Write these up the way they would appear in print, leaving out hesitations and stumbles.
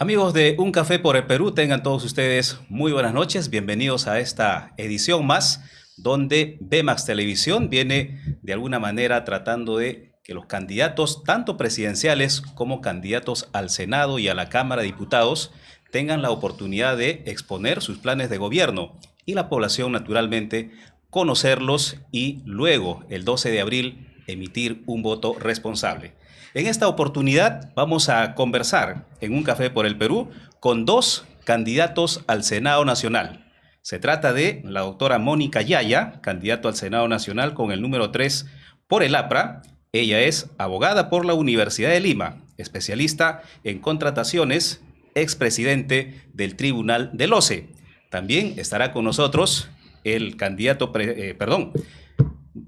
Amigos de Un Café por el Perú, tengan todos ustedes muy buenas noches. Bienvenidos a esta edición más donde Vemax Televisión viene de alguna manera tratando de que los candidatos, tanto presidenciales como candidatos al Senado y a la Cámara de Diputados, tengan la oportunidad de exponer sus planes de gobierno y la población, naturalmente, conocerlos y luego, el 12 de abril, emitir un voto responsable. En esta oportunidad vamos a conversar en Un Café por el Perú con dos candidatos al Senado Nacional. Se trata de la doctora Mónica Yaya, candidato al Senado Nacional con el número 3 por el APRA. Ella es abogada por la Universidad de Lima, especialista en contrataciones, expresidente del Tribunal del OCE. También estará con nosotros el candidato,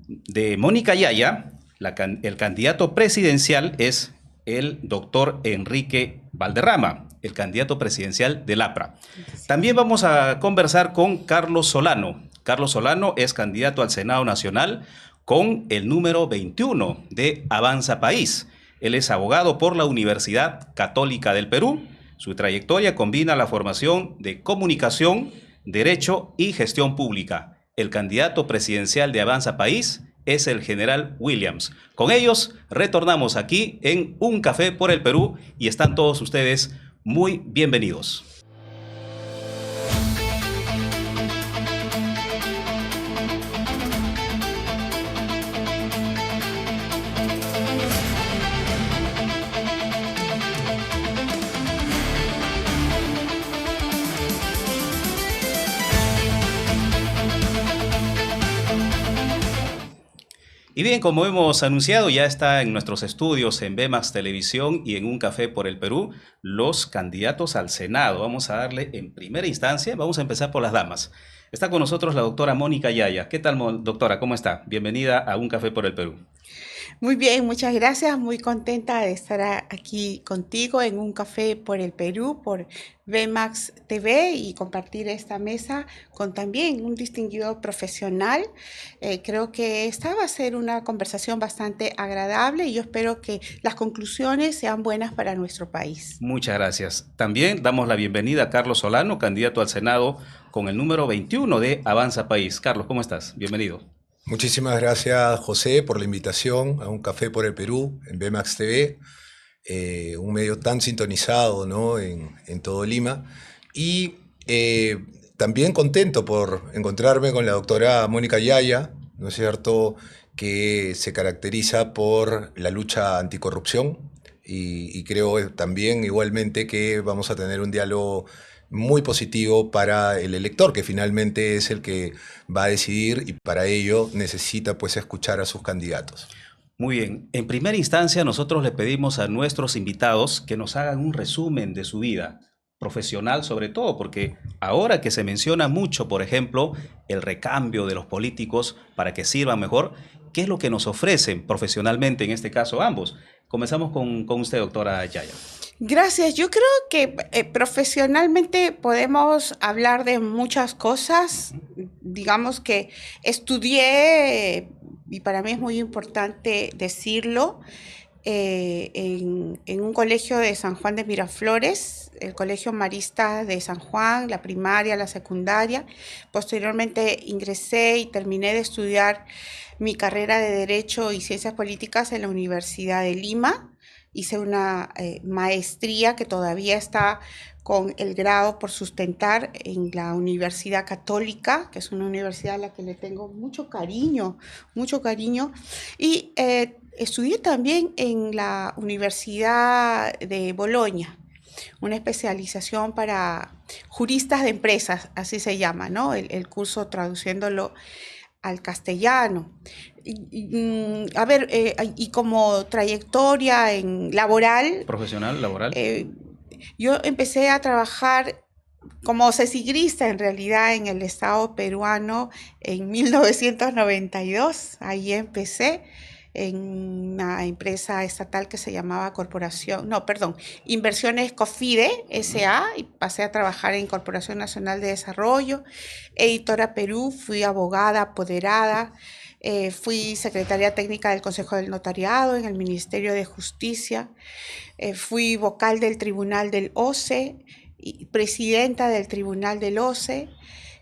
de Mónica Yaya. El candidato presidencial es el doctor Enrique Valderrama, el candidato presidencial del APRA. También vamos a conversar con Carlos Solano. Carlos Solano es candidato al Senado Nacional con el número 21 de Avanza País. Él es abogado por la Universidad Católica del Perú. Su trayectoria combina la formación de comunicación, derecho y gestión pública. El candidato presidencial de Avanza País es el general Williams. Con ellos retornamos aquí en Un Café por el Perú y están todos ustedes muy bienvenidos. Y bien, como hemos anunciado, ya está en nuestros estudios en Vemax Televisión y en Un Café por el Perú los candidatos al Senado. Vamos a darle en primera instancia, vamos a empezar por las damas. Está con nosotros la doctora Mónica Yaya. ¿Qué tal, doctora? ¿Cómo está? Bienvenida a Un Café por el Perú. Muy bien, muchas gracias. Muy contenta de estar aquí contigo en Un Café por el Perú, por Vemax TV y compartir esta mesa con también un distinguido profesional. Creo que esta va a ser una conversación bastante agradable y yo espero que las conclusiones sean buenas para nuestro país. Muchas gracias. También damos la bienvenida a Carlos Solano, candidato al Senado con el número 21 de Avanza País. Carlos, ¿cómo estás? Bienvenido. Muchísimas gracias, José, por la invitación a Un Café por el Perú en Vemax TV, un medio tan sintonizado, ¿no?, en todo Lima. Y también contento por encontrarme con la doctora Mónica Yaya, ¿no es cierto?, que se caracteriza por la lucha anticorrupción y creo también igualmente que vamos a tener un diálogo muy positivo para el elector, que finalmente es el que va a decidir y para ello necesita pues escuchar a sus candidatos. Muy bien. En primera instancia, nosotros le pedimos a nuestros invitados que nos hagan un resumen de su vida profesional, sobre todo, porque ahora que se menciona mucho, por ejemplo, el recambio de los políticos para que sirvan mejor, ¿qué es lo que nos ofrecen profesionalmente, en este caso ambos? Comenzamos con usted, doctora Yaya. Gracias. Yo creo que profesionalmente podemos hablar de muchas cosas. Digamos que estudié, y para mí es muy importante decirlo, en un colegio de San Juan de Miraflores, el Colegio Marista de San Juan, la primaria, la secundaria. Posteriormente ingresé y terminé de estudiar mi carrera de Derecho y Ciencias Políticas en la Universidad de Lima. Hice una maestría que todavía está con el grado por sustentar en la Universidad Católica, que es una universidad a la que le tengo mucho cariño, y estudié también en la Universidad de Bolonia, una especialización para juristas de empresas, así se llama, ¿no? El curso traduciéndolo al castellano. Y como trayectoria laboral, Profesional, laboral. Yo empecé a trabajar como cecigrista en realidad en el Estado peruano en 1992. Ahí empecé en una empresa estatal que se llamaba Inversiones Cofide S.A. y pasé a trabajar en Corporación Nacional de Desarrollo, Editora Perú, fui abogada apoderada, Fui secretaria técnica del Consejo del Notariado en el Ministerio de Justicia. Fui vocal del Tribunal del OCE y presidenta del Tribunal del OCE.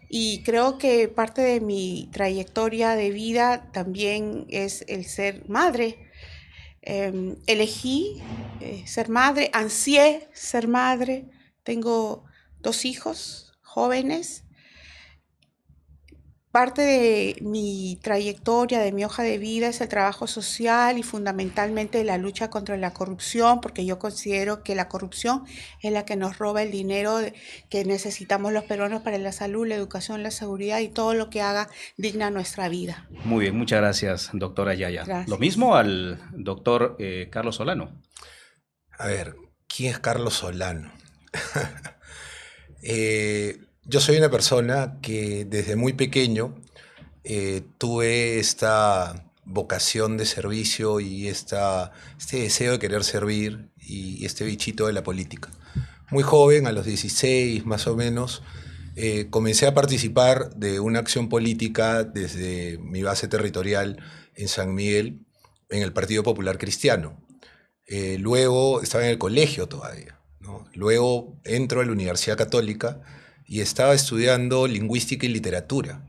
Y creo que parte de mi trayectoria de vida también es el ser madre. Elegí ser madre, ansié ser madre. Tengo 2 hijos jóvenes. Parte de mi trayectoria, de mi hoja de vida, es el trabajo social y fundamentalmente la lucha contra la corrupción, porque yo considero que la corrupción es la que nos roba el dinero que necesitamos los peruanos para la salud, la educación, la seguridad y todo lo que haga digna nuestra vida. Muy bien, muchas gracias, doctora Yaya. Gracias. Lo mismo al doctor Carlos Solano. A ver, ¿quién es Carlos Solano? Yo soy una persona que desde muy pequeño tuve esta vocación de servicio y este deseo de querer servir y este bichito de la política. Muy joven, a los 16 más o menos, comencé a participar de una acción política desde mi base territorial en San Miguel, en el Partido Popular Cristiano. Luego estaba en el colegio todavía, ¿no? Luego entro a la Universidad Católica y estaba estudiando lingüística y literatura.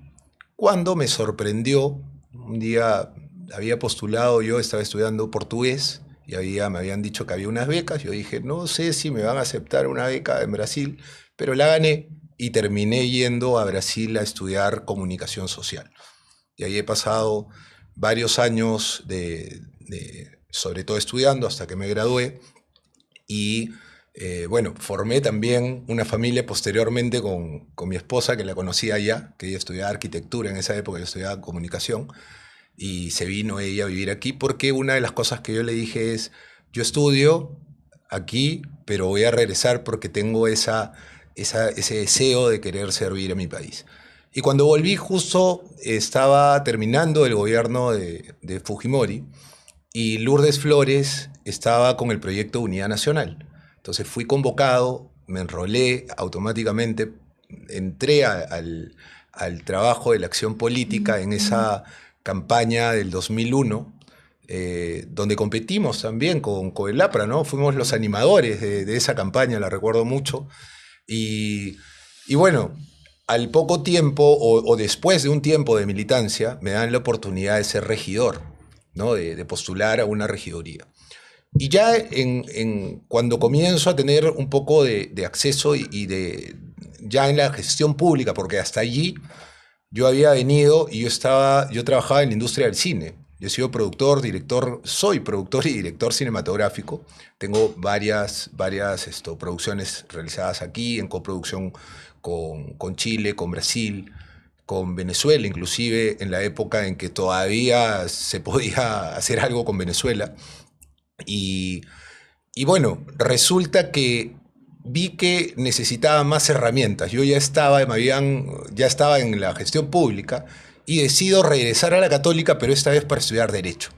Cuando me sorprendió, un día había postulado, yo estaba estudiando portugués y me habían dicho que había unas becas. Yo dije, no sé si me van a aceptar una beca en Brasil, pero la gané y terminé yendo a Brasil a estudiar comunicación social. Y ahí he pasado varios años sobre todo estudiando hasta que me gradué y bueno, formé también una familia posteriormente con mi esposa, que la conocía allá, que ella estudiaba arquitectura en esa época, yo estudiaba comunicación, y se vino ella a vivir aquí porque una de las cosas que yo le dije es, yo estudio aquí, pero voy a regresar porque tengo ese deseo de querer servir a mi país. Y cuando volví justo estaba terminando el gobierno de Fujimori y Lourdes Flores estaba con el proyecto Unidad Nacional. Entonces fui convocado, me enrolé automáticamente, entré al trabajo de la acción política en esa campaña del 2001, donde competimos también con el APRA, ¿no? Fuimos los animadores de esa campaña, la recuerdo mucho. Y bueno, al poco tiempo o después de un tiempo de militancia, me dan la oportunidad de ser regidor, ¿no? De postular a una regiduría. Y ya cuando comienzo a tener un poco de acceso ya en la gestión pública, porque hasta allí yo había venido y yo trabajaba en la industria del cine. Yo he sido soy productor y director cinematográfico. Tengo varias producciones realizadas aquí, en coproducción con Chile, con Brasil, con Venezuela, inclusive en la época en que todavía se podía hacer algo con Venezuela. Y bueno, resulta que vi que necesitaba más herramientas. Yo ya estaba en la gestión pública y decido regresar a la Católica, pero esta vez para estudiar Derecho.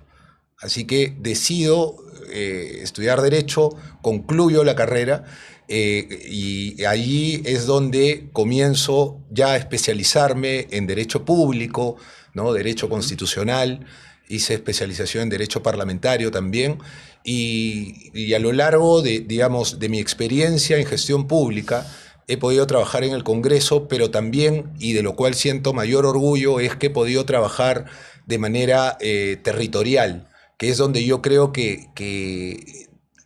Así que decido estudiar Derecho, concluyo la carrera y allí es donde comienzo ya a especializarme en Derecho Público, ¿no? Derecho Constitucional. Hice especialización en Derecho Parlamentario también. Y a lo largo de mi experiencia en gestión pública, he podido trabajar en el Congreso, pero también, y de lo cual siento mayor orgullo, es que he podido trabajar de manera territorial, que es donde yo creo que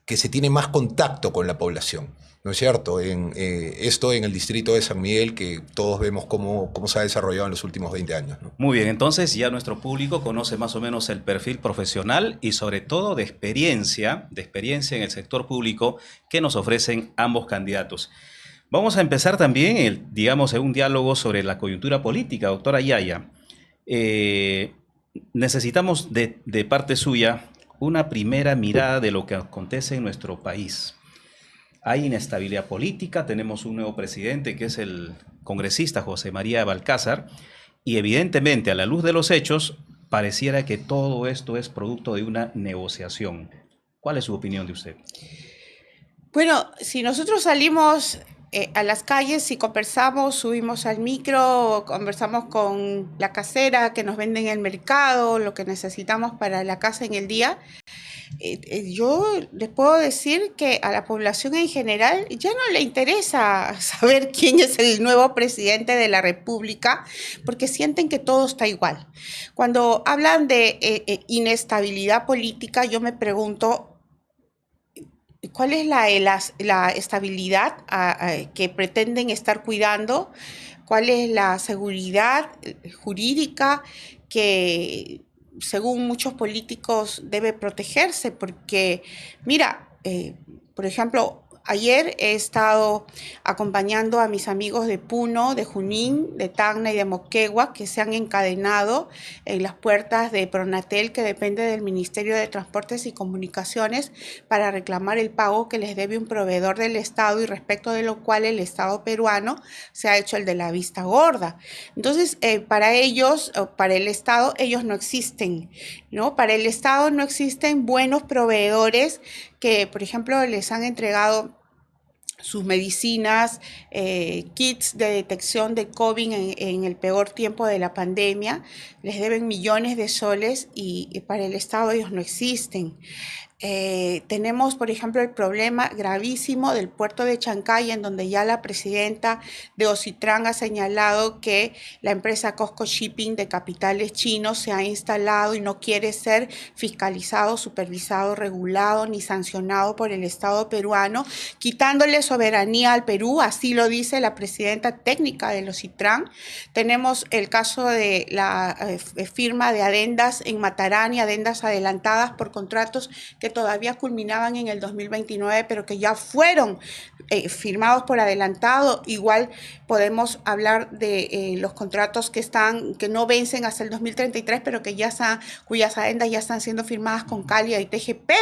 se tiene más contacto con la población, ¿no es cierto? Esto en el distrito de San Miguel, que todos vemos cómo se ha desarrollado en los últimos 20 años, ¿no? Muy bien, entonces ya nuestro público conoce más o menos el perfil profesional y sobre todo de experiencia en el sector público que nos ofrecen ambos candidatos. Vamos a empezar también, en un diálogo sobre la coyuntura política, doctora Yaya. Necesitamos de parte suya una primera mirada de lo que acontece en nuestro país. Hay inestabilidad política, tenemos un nuevo presidente que es el congresista José María Balcázar, y evidentemente a la luz de los hechos pareciera que todo esto es producto de una negociación. ¿Cuál es su opinión de usted? Bueno, si nosotros salimos a las calles y conversamos, subimos al micro, conversamos con la casera que nos vende en el mercado, lo que necesitamos para la casa en el día. Yo les puedo decir que a la población en general ya no le interesa saber quién es el nuevo presidente de la República, porque sienten que todo está igual. Cuando hablan de inestabilidad política, yo me pregunto, ¿cuál es la estabilidad que pretenden estar cuidando? ¿Cuál es la seguridad jurídica que, según muchos políticos, debe protegerse? Porque, mira, por ejemplo, ayer he estado acompañando a mis amigos de Puno, de Junín, de Tacna y de Moquegua, que se han encadenado en las puertas de Pronatel, que depende del Ministerio de Transportes y Comunicaciones, para reclamar el pago que les debe un proveedor del Estado, y respecto de lo cual el Estado peruano se ha hecho el de la vista gorda. Entonces, para ellos, para el Estado, ellos no existen, ¿no? Para el Estado no existen buenos proveedores que, por ejemplo, les han entregado sus medicinas, kits de detección de COVID en el peor tiempo de la pandemia. Les deben millones de soles y para el Estado ellos no existen. Tenemos, por ejemplo, el problema gravísimo del puerto de Chancay, en donde ya la presidenta de Ocitran ha señalado que la empresa COSCO Shipping de capitales chinos se ha instalado y no quiere ser fiscalizado, supervisado, regulado ni sancionado por el Estado peruano, quitándole soberanía al Perú, así lo dice la presidenta técnica de Ocitran. Tenemos el caso de la firma de adendas en Matarani, adendas adelantadas por contratos que todavía culminaban en el 2029, pero que ya fueron firmados por adelantado. Igual podemos hablar de los contratos que no vencen hasta el 2033, pero que cuyas adendas ya están siendo firmadas con Calia y TGP.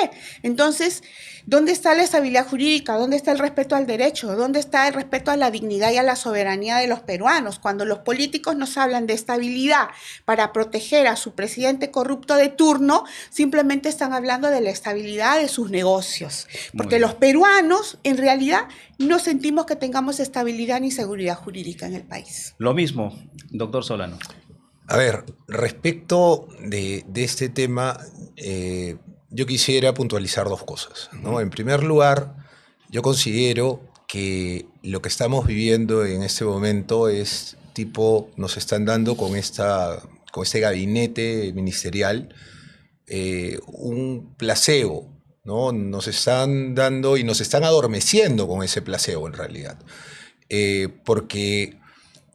Entonces, ¿dónde está la estabilidad jurídica? ¿Dónde está el respeto al derecho? ¿Dónde está el respeto a la dignidad y a la soberanía de los peruanos? Cuando los políticos nos hablan de estabilidad para proteger a su presidente corrupto de turno, simplemente están hablando de la estabilidad de sus negocios. Porque los peruanos, en realidad, no sentimos que tengamos estabilidad ni seguridad jurídica en el país. Lo mismo, doctor Solano. A ver, respecto de este tema, yo quisiera puntualizar dos cosas, ¿no? En primer lugar, yo considero que lo que estamos viviendo en este momento es nos están dando con este gabinete ministerial un placebo, ¿no? Nos están dando y nos están adormeciendo con ese placebo en realidad. Porque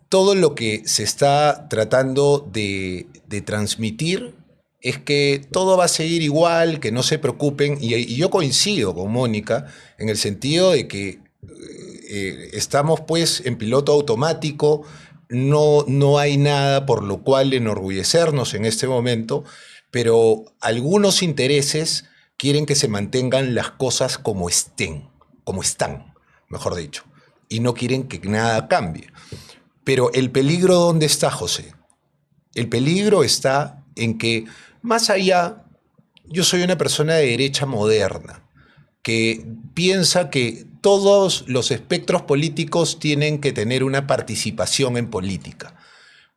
todo lo que se está tratando de transmitir es que todo va a seguir igual, que no se preocupen, y yo coincido con Mónica en el sentido de que estamos pues en piloto automático, no hay nada por lo cual enorgullecernos en este momento, pero algunos intereses quieren que se mantengan las cosas como están, mejor dicho, y no quieren que nada cambie. Pero el peligro, ¿dónde está, José? El peligro está en que, más allá, yo soy una persona de derecha moderna, que piensa que todos los espectros políticos tienen que tener una participación en política.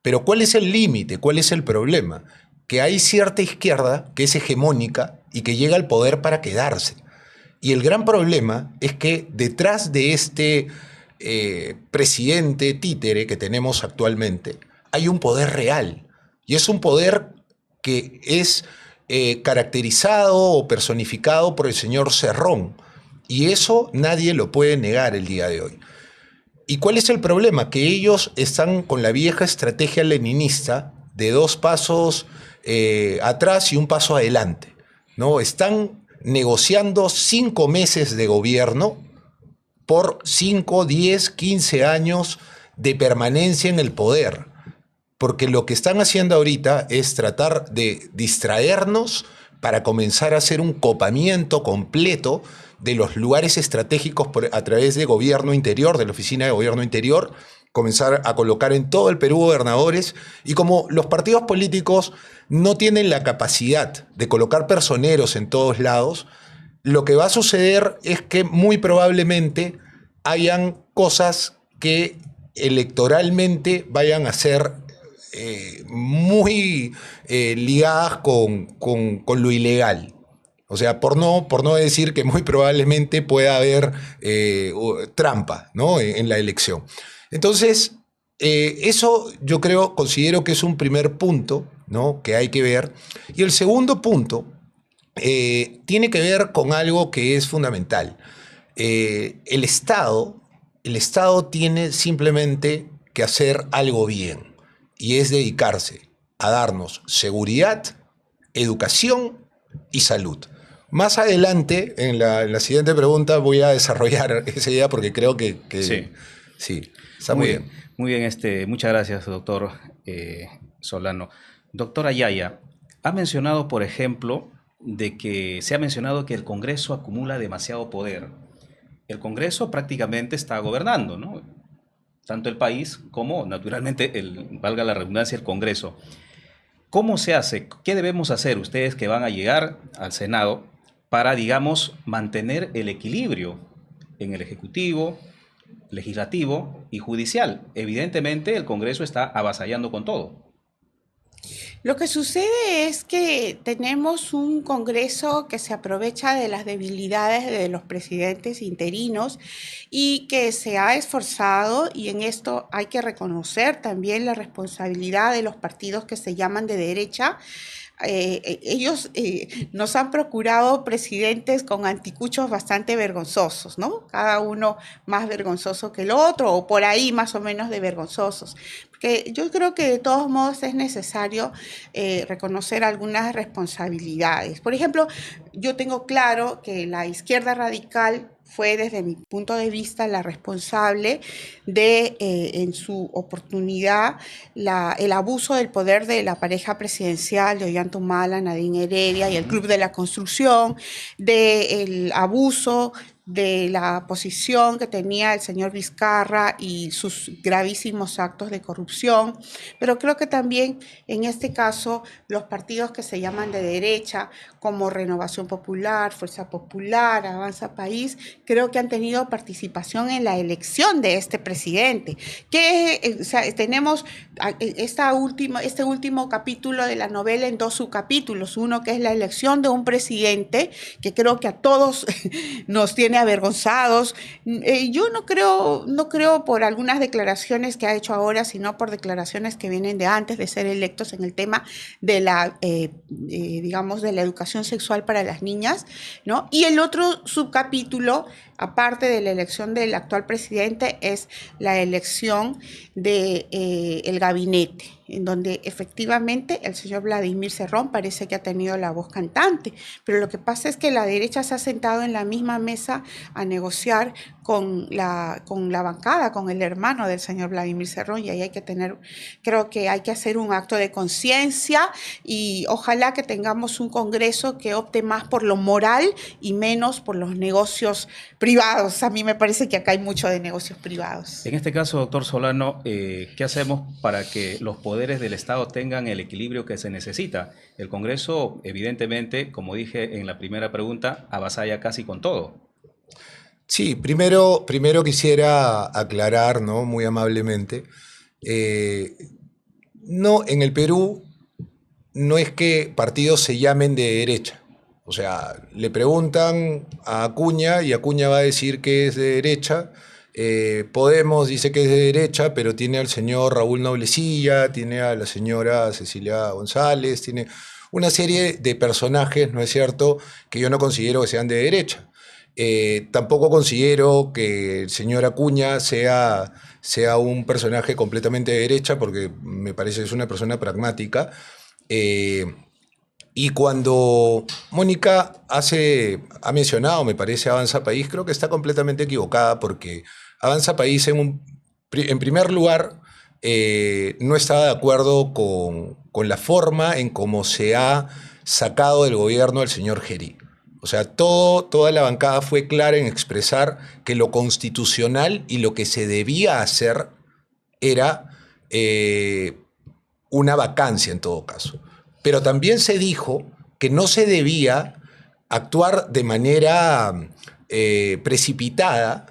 Pero ¿cuál es el límite? ¿Cuál es el problema? Que hay cierta izquierda que es hegemónica y que llega al poder para quedarse. Y el gran problema es que detrás de este presidente títere que tenemos actualmente hay un poder real. Y es un poder que es caracterizado o personificado por el señor Cerrón. Y eso nadie lo puede negar el día de hoy. ¿Y cuál es el problema? Que ellos están con la vieja estrategia leninista de 2 pasos atrás y 1 paso adelante, ¿no? Están negociando 5 meses de gobierno por 5, 10, 15 años de permanencia en el poder. Porque lo que están haciendo ahorita es tratar de distraernos para comenzar a hacer un copamiento completo de los lugares estratégicos a través de gobierno interior, de la oficina de gobierno interior, comenzar a colocar en todo el Perú gobernadores, y como los partidos políticos no tienen la capacidad de colocar personeros en todos lados, lo que va a suceder es que muy probablemente hayan cosas que electoralmente vayan a ser muy ligadas con lo ilegal. O sea, por no decir que muy probablemente pueda haber trampa, ¿no? en la elección. Entonces, eso yo considero que es un primer punto, ¿no? que hay que ver. Y el segundo punto tiene que ver con algo que es fundamental. El Estado tiene simplemente que hacer algo bien, y es dedicarse a darnos seguridad, educación y salud. Más adelante, en la siguiente pregunta, voy a desarrollar esa idea porque creo que sí, está muy bien. Muy bien, muchas gracias, doctor Solano. Doctora Yaya, ha mencionado, por ejemplo, se ha mencionado que el Congreso acumula demasiado poder. El Congreso prácticamente está gobernando, ¿no? Tanto el país como, naturalmente, valga la redundancia, el Congreso. ¿Cómo se hace? ¿Qué debemos hacer ustedes que van a llegar al Senado para, digamos, mantener el equilibrio en el Ejecutivo, Legislativo y Judicial? Evidentemente, el Congreso está avasallando con todo. Lo que sucede es que tenemos un Congreso que se aprovecha de las debilidades de los presidentes interinos y que se ha esforzado, y en esto hay que reconocer también la responsabilidad de los partidos que se llaman de derecha. Ellos nos han procurado presidentes con anticuchos bastante vergonzosos, ¿no? Cada uno más vergonzoso que el otro, o por ahí más o menos de vergonzosos. Porque yo creo que de todos modos es necesario reconocer algunas responsabilidades. Por ejemplo, yo tengo claro que la izquierda radical fue, desde mi punto de vista, la responsable de, en su oportunidad, el abuso del poder de la pareja presidencial de Ollanta-Humala, Nadine Heredia y el Club de la Construcción, del abuso de la posición que tenía el señor Vizcarra y sus gravísimos actos de corrupción, pero creo que también en este caso los partidos que se llaman de derecha, como Renovación Popular, Fuerza Popular, Avanza País, creo que han tenido participación en la elección de este presidente. O sea, tenemos este último capítulo de la novela en dos subcapítulos, uno que es la elección de un presidente, que creo que a todos nos tiene avergonzados. Yo no creo por algunas declaraciones que ha hecho ahora, sino por declaraciones que vienen de antes de ser electos en el tema de digamos, de la educación sexual para las niñas, ¿no? Y el otro subcapítulo, aparte de la elección del actual presidente, es la elección del gabinete, en donde efectivamente el señor Vladimir Cerrón parece que ha tenido la voz cantante, pero lo que pasa es que la derecha se ha sentado en la misma mesa a negociar con la bancada, con el hermano del señor Vladimir Cerrón, y ahí creo que hay que hacer un acto de conciencia, y ojalá que tengamos un Congreso que opte más por lo moral y menos por los negocios privados. A mí me parece que acá hay mucho de negocios privados. En este caso, doctor Solano, ¿qué hacemos para que los poderes del Estado tengan el equilibrio que se necesita? El Congreso, evidentemente, como dije en la primera pregunta, avasalla casi con todo. Sí, primero quisiera aclarar, ¿no? Muy amablemente, no, en el Perú no es que partidos se llamen de derecha. O sea, le preguntan a Acuña y Acuña va a decir que es de derecha. Podemos dice que es de derecha, pero tiene al señor Raúl Noblecilla, tiene a la señora Cecilia González, tiene una serie de personajes, ¿no es cierto?, que yo no considero que sean de derecha. Tampoco considero que el señor Acuña sea un personaje completamente de derecha, porque me parece que es una persona pragmática. Y cuando Mónica ha mencionado, me parece, Avanza País, creo que está completamente equivocada, porque Avanza País, en primer lugar, no estaba de acuerdo con la forma en cómo se ha sacado del gobierno al señor Gerí. O sea, toda la bancada fue clara en expresar que lo constitucional y lo que se debía hacer era una vacancia en todo caso. Pero también se dijo que no se debía actuar de manera precipitada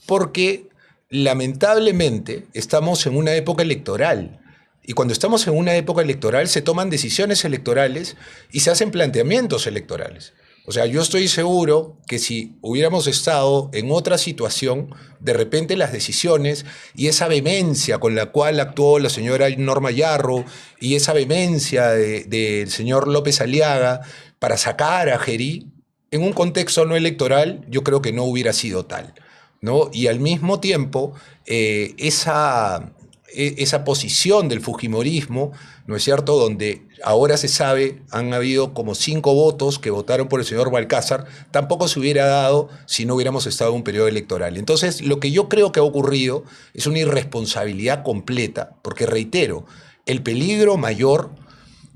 porque lamentablemente estamos en una época electoral. Y cuando estamos en una época electoral se toman decisiones electorales y se hacen planteamientos electorales. O sea, yo estoy seguro que si hubiéramos estado en otra situación, de repente las decisiones y esa vehemencia con la cual actuó la señora Norma Yarro y esa vehemencia del señor López Aliaga para sacar a Gerí, en un contexto no electoral, yo creo que no hubiera sido tal, ¿no? Y al mismo tiempo, esa posición del fujimorismo, ¿no es cierto?, donde ahora se sabe, han habido como 5 votos que votaron por el señor Balcázar, tampoco se hubiera dado si no hubiéramos estado en un periodo electoral. Entonces, lo que yo creo que ha ocurrido es una irresponsabilidad completa, porque reitero, el peligro mayor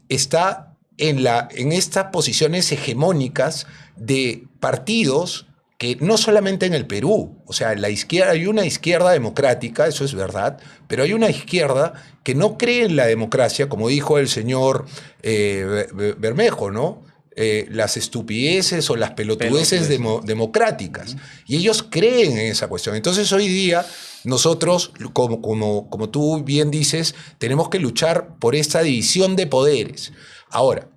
está en estas posiciones hegemónicas de partidos que no solamente en el Perú, o sea, la izquierda, hay una izquierda democrática, eso es verdad, pero hay una izquierda que no cree en la democracia, como dijo el señor Bermejo, ¿no? Las estupideces o las pelotudeces democráticas. Y ellos creen en esa cuestión. Entonces hoy día nosotros, como tú bien dices, tenemos que luchar por esta división de poderes. Ahora,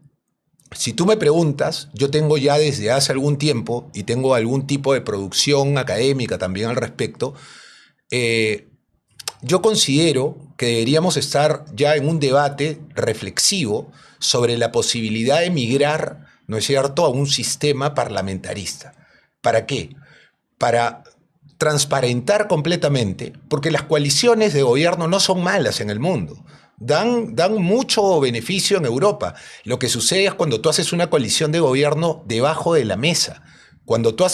si tú me preguntas, yo tengo ya desde hace algún tiempo y tengo algún tipo de producción académica también al respecto, yo considero que deberíamos estar ya en un debate reflexivo sobre la posibilidad de migrar, ¿no es cierto?, a un sistema parlamentarista. ¿Para qué? Para transparentar completamente, porque las coaliciones de gobierno no son malas en el mundo. Dan mucho beneficio en Europa. Lo que sucede es cuando tú haces una coalición de gobierno debajo de la mesa. Cuando tú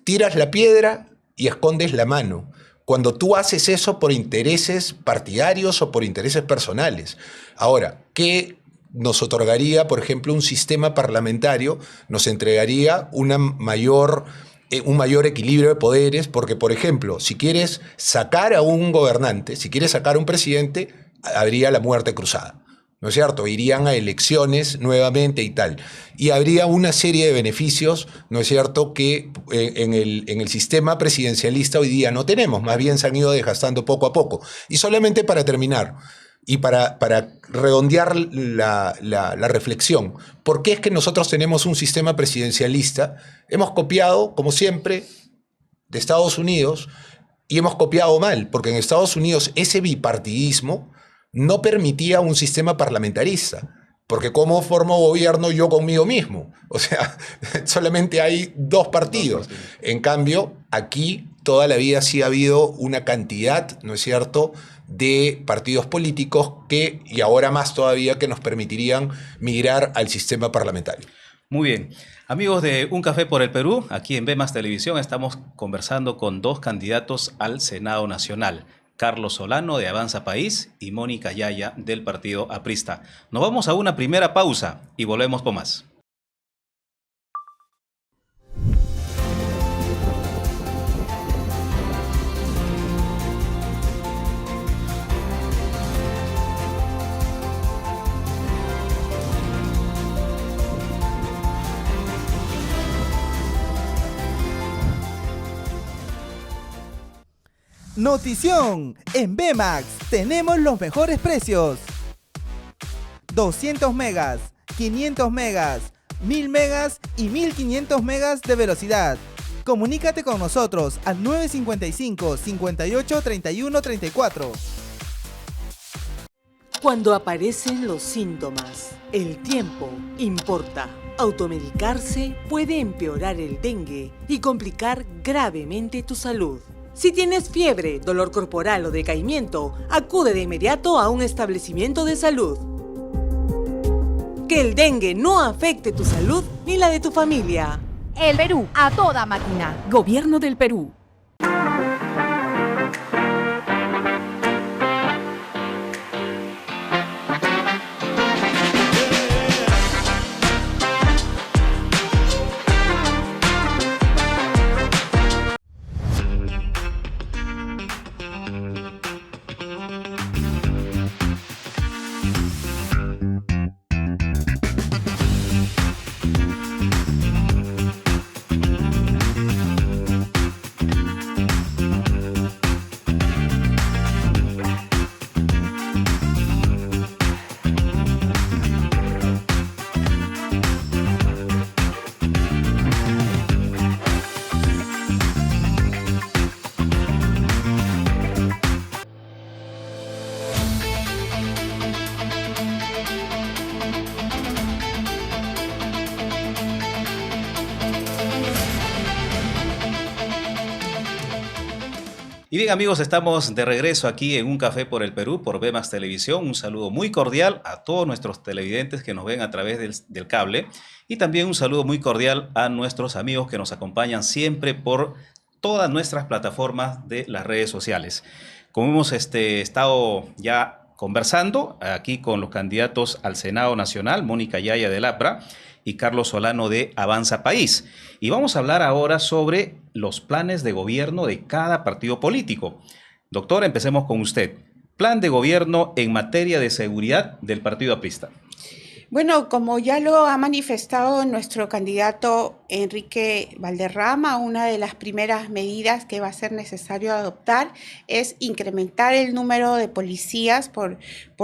tiras la piedra y escondes la mano. Cuando tú haces eso por intereses partidarios o por intereses personales. Ahora, ¿qué nos otorgaría, por ejemplo, un sistema parlamentario? Nos entregaría un mayor equilibrio de poderes, porque, por ejemplo, si quieres sacar a un gobernante, si quieres sacar a un presidente, habría la muerte cruzada, ¿no es cierto? Irían a elecciones nuevamente y tal. Y habría una serie de beneficios, ¿no es cierto?, que en el sistema presidencialista hoy día no tenemos, más bien se han ido desgastando poco a poco. Y solamente para terminar, y para redondear la reflexión, ¿por qué es que nosotros tenemos un sistema presidencialista? Hemos copiado, como siempre, de Estados Unidos, y hemos copiado mal, porque en Estados Unidos ese bipartidismo no permitía un sistema parlamentarista, porque ¿cómo formo gobierno yo conmigo mismo? O sea, solamente hay 2 partidos. En cambio, aquí toda la vida sí ha habido una cantidad, ¿no es cierto?, de partidos políticos y ahora más todavía, que nos permitirían migrar al sistema parlamentario. Muy bien. Amigos de Un Café por el Perú, aquí en VMAX Televisión estamos conversando con 2 candidatos al Senado Nacional. Carlos Solano de Avanza País y Mónica Yaya del Partido Aprista. Nos vamos a una primera pausa y volvemos con más. Notición, en VMAX tenemos los mejores precios. 200 megas, 500 megas, 1000 megas y 1500 megas de velocidad. Comunícate con nosotros al 955 58 31 34. Cuando aparecen los síntomas, el tiempo importa. Automedicarse puede empeorar el dengue y complicar gravemente tu salud. Si tienes fiebre, dolor corporal o decaimiento, acude de inmediato a un establecimiento de salud. Que el dengue no afecte tu salud ni la de tu familia. El Perú, a toda máquina. Gobierno del Perú. Y bien amigos, estamos de regreso aquí en Un Café por el Perú, por VMAX Televisión. Un saludo muy cordial a todos nuestros televidentes que nos ven a través del cable. Y también un saludo muy cordial a nuestros amigos que nos acompañan siempre por todas nuestras plataformas de las redes sociales. Como hemos estado ya conversando aquí con los candidatos al Senado Nacional, Mónica Yaya del APRA y Carlos Solano de Avanza País. Y vamos a hablar ahora sobre los planes de gobierno de cada partido político. Doctor, empecemos con usted. Plan de gobierno en materia de seguridad del partido aprista. Bueno, como ya lo ha manifestado nuestro candidato Enrique Valderrama, una de las primeras medidas que va a ser necesario adoptar es incrementar el número de policías por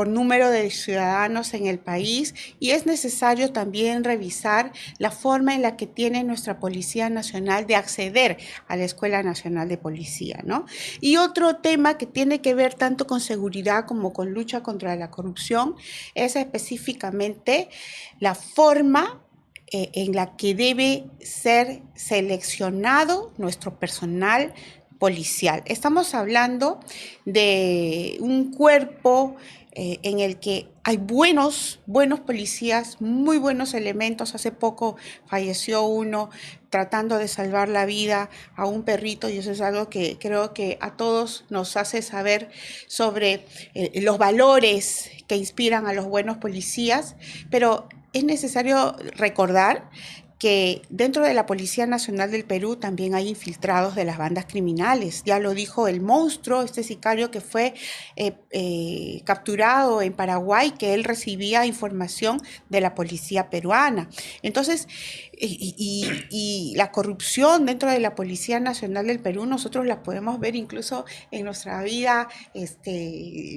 número de ciudadanos en el país, y es necesario también revisar la forma en la que tiene nuestra Policía Nacional de acceder a la Escuela Nacional de Policía, ¿no? Y otro tema que tiene que ver tanto con seguridad como con lucha contra la corrupción es específicamente la forma en la que debe ser seleccionado nuestro personal policial. Estamos hablando de un cuerpo en el que hay buenos policías, muy buenos elementos. Hace poco falleció uno tratando de salvar la vida a un perrito, y eso es algo que creo que a todos nos hace saber sobre los valores que inspiran a los buenos policías, pero es necesario recordar que dentro de la Policía Nacional del Perú también hay infiltrados de las bandas criminales. Ya lo dijo el monstruo, este sicario que fue capturado en Paraguay, que él recibía información de la policía peruana. Entonces, y la corrupción dentro de la Policía Nacional del Perú, nosotros la podemos ver incluso en nuestra vida,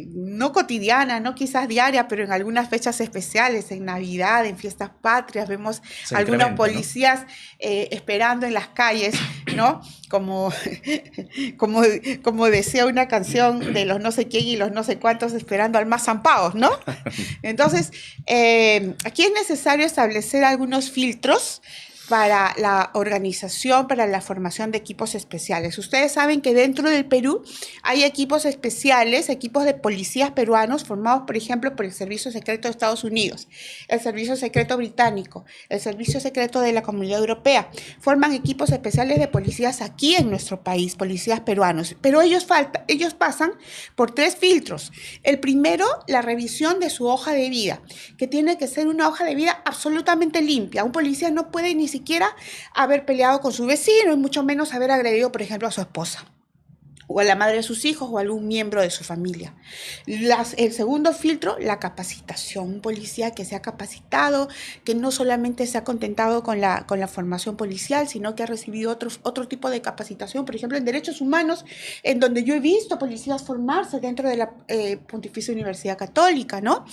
no cotidiana, no quizás diaria, pero en algunas fechas especiales, en Navidad, en fiestas patrias, vemos algunos policías, ¿no?, esperando en las calles, ¿no? Como decía una canción de los no sé quién y los no sé cuántos, esperando al más zampaos, ¿no? Entonces, aquí es necesario establecer algunos filtros para la organización, para la formación de equipos especiales. Ustedes saben que dentro del Perú hay equipos especiales, equipos de policías peruanos formados, por ejemplo, por el Servicio Secreto de Estados Unidos, el Servicio Secreto Británico, el Servicio Secreto de la Comunidad Europea. Forman equipos especiales de policías aquí en nuestro país, policías peruanos, pero ellos pasan por 3 filtros. El primero, la revisión de su hoja de vida, que tiene que ser una hoja de vida absolutamente limpia. Un policía no puede ni siquiera haber peleado con su vecino y mucho menos haber agredido, por ejemplo, a su esposa o a la madre de sus hijos o a algún miembro de su familia. El segundo filtro, la capacitación. Un policía que se ha capacitado, que no solamente se ha contentado con la formación policial, sino que ha recibido otro tipo de capacitación, por ejemplo, en derechos humanos, en donde yo he visto policías formarse dentro de la Pontificia Universidad Católica, ¿no?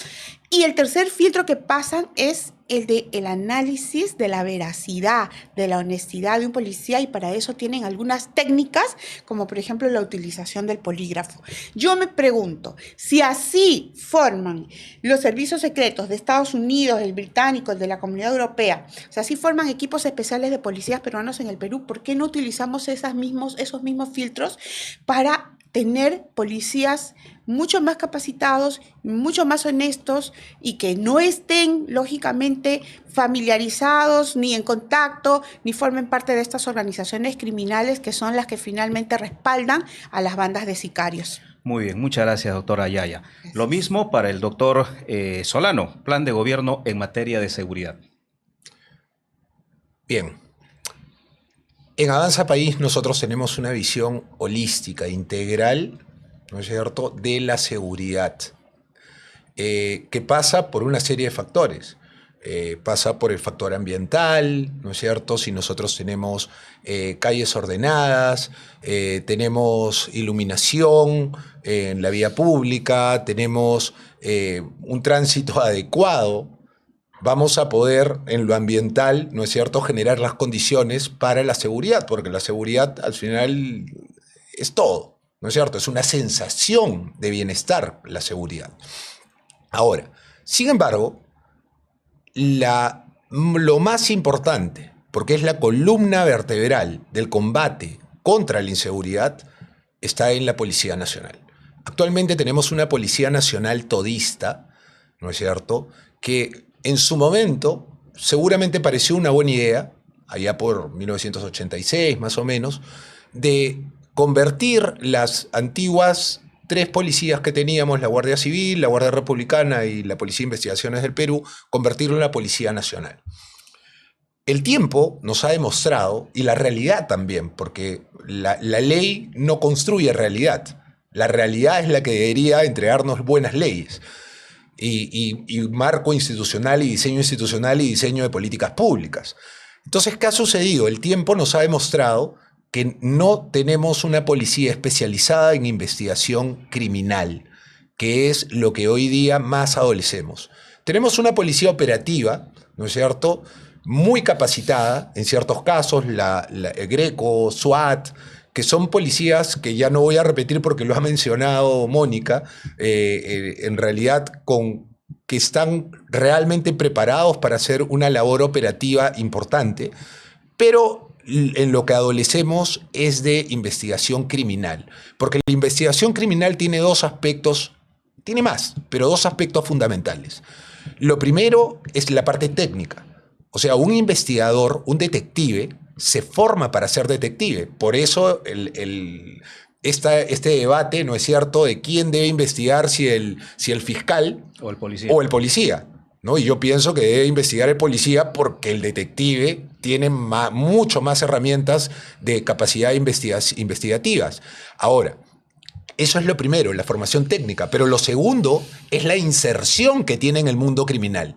Y el tercer filtro que pasan es el análisis de la veracidad, de la honestidad de un policía, y para eso tienen algunas técnicas, como por ejemplo la utilización del polígrafo. Yo me pregunto, si así forman los servicios secretos de Estados Unidos, el británico, el de la Comunidad Europea, o sea, así forman equipos especiales de policías peruanos en el Perú, ¿por qué no utilizamos esos mismos filtros para tener policías mucho más capacitados, mucho más honestos, y que no estén, lógicamente, familiarizados, ni en contacto, ni formen parte de estas organizaciones criminales que son las que finalmente respaldan a las bandas de sicarios? Muy bien, muchas gracias, doctora Yaya. Lo mismo para el doctor Solano, plan de gobierno en materia de seguridad. Bien. En Avanza País nosotros tenemos una visión holística, integral, ¿no es cierto?, de la seguridad, que pasa por una serie de factores. Pasa por el factor ambiental, ¿no es cierto? Si nosotros tenemos calles ordenadas, tenemos iluminación en la vía pública, tenemos un tránsito adecuado, vamos a poder, en lo ambiental, ¿no es cierto?, generar las condiciones para la seguridad, porque la seguridad al final es todo, ¿no es cierto? Es una sensación de bienestar la seguridad. Ahora, sin embargo, lo más importante, porque es la columna vertebral del combate contra la inseguridad, está en la Policía Nacional. Actualmente tenemos una Policía Nacional todista, ¿no es cierto?, que en su momento seguramente pareció una buena idea, allá por 1986 más o menos, de convertir las antiguas 3 policías que teníamos, la Guardia Civil, la Guardia Republicana y la Policía de Investigaciones del Perú, convertirlo en la Policía Nacional. El tiempo nos ha demostrado, y la realidad también, porque la ley no construye realidad. La realidad es la que debería entregarnos buenas leyes y marco institucional y diseño de políticas públicas. Entonces, ¿qué ha sucedido? El tiempo nos ha demostrado que no tenemos una policía especializada en investigación criminal, que es lo que hoy día más adolecemos. Tenemos una policía operativa, ¿no es cierto?, muy capacitada, en ciertos casos, la Greco, SWAT, que son policías que ya no voy a repetir porque lo ha mencionado Mónica, en realidad que están realmente preparados para hacer una labor operativa importante, pero en lo que adolecemos es de investigación criminal, porque la investigación criminal tiene 2 aspectos, tiene más, pero 2 aspectos fundamentales. Lo primero es la parte técnica. O sea, un investigador, un detective, se forma para ser detective. Por eso este debate, ¿no es cierto?, de quién debe investigar, si el fiscal o el policía. O el policía, ¿no? Y yo pienso que debe investigar el policía porque el detective tiene mucho más herramientas de capacidad investigativas. Ahora, eso es lo primero, la formación técnica. Pero lo segundo es la inserción que tiene en el mundo criminal.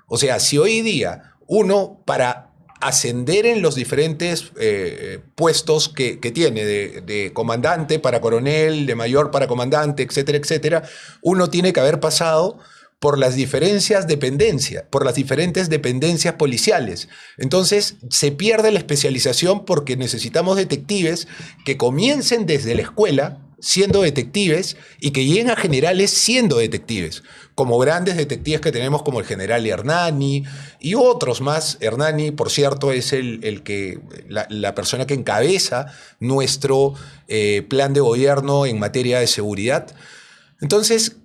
O sea, si hoy día uno, para ascender en los diferentes puestos que tiene, de comandante para coronel, de mayor para comandante, etcétera, etcétera, uno tiene que haber pasado por las diferentes dependencias policiales. Entonces, se pierde la especialización porque necesitamos detectives que comiencen desde la escuela siendo detectives y que lleguen a generales siendo detectives, como grandes detectives que tenemos como el general Hernani y otros más. Hernani, por cierto, es la persona que encabeza nuestro plan de gobierno en materia de seguridad. Entonces,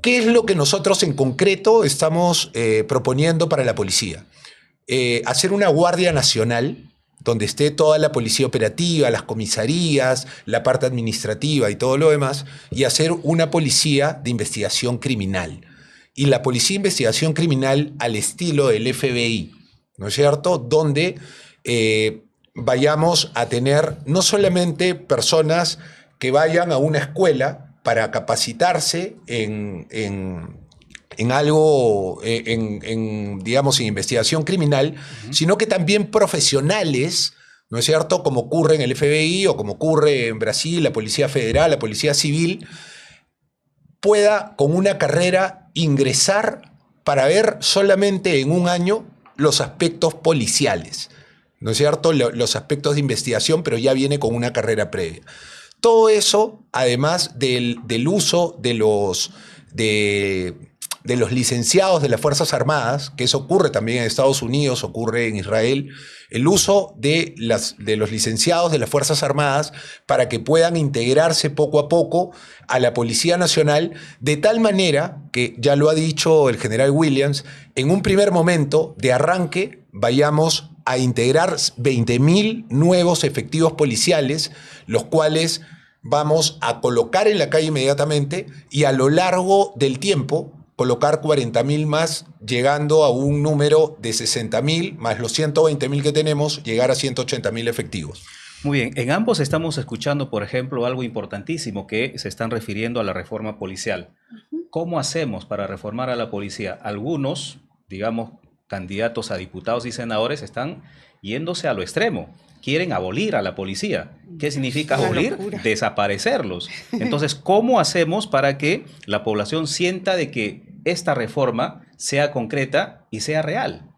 ¿qué es lo que nosotros en concreto estamos proponiendo para la policía? Hacer una Guardia Nacional donde esté toda la policía operativa, las comisarías, la parte administrativa y todo lo demás, y hacer una policía de investigación criminal. Y la policía de investigación criminal al estilo del FBI, ¿no es cierto?, donde vayamos a tener no solamente personas que vayan a una escuela para capacitarse en algo, digamos, en investigación criminal, sino que también profesionales, ¿no es cierto?, como ocurre en el FBI o como ocurre en Brasil, la Policía Federal, la Policía Civil, pueda con una carrera ingresar para ver solamente en un año los aspectos policiales, ¿no es cierto?, los aspectos de investigación, pero ya viene con una carrera previa. Todo eso, además del uso de los licenciados de las Fuerzas Armadas, que eso ocurre también en Estados Unidos, ocurre en Israel, el uso de los licenciados de las Fuerzas Armadas para que puedan integrarse poco a poco a la Policía Nacional, de tal manera que, ya lo ha dicho el general Williams, en un primer momento de arranque vayamos a integrar 20.000 nuevos efectivos policiales, los cuales vamos a colocar en la calle inmediatamente y a lo largo del tiempo colocar 40.000 más, llegando a un número de 60.000 más los 120.000 que tenemos, llegar a 180.000 efectivos. Muy bien, en ambos estamos escuchando, por ejemplo, algo importantísimo que se están refiriendo a la reforma policial. ¿Cómo hacemos para reformar a la policía? Algunos, digamos, candidatos a diputados y senadores están yéndose a lo extremo. Quieren abolir a la policía. ¿Qué significa abolir? Desaparecerlos. Entonces, ¿cómo hacemos para que la población sienta de que esta reforma sea concreta y sea real?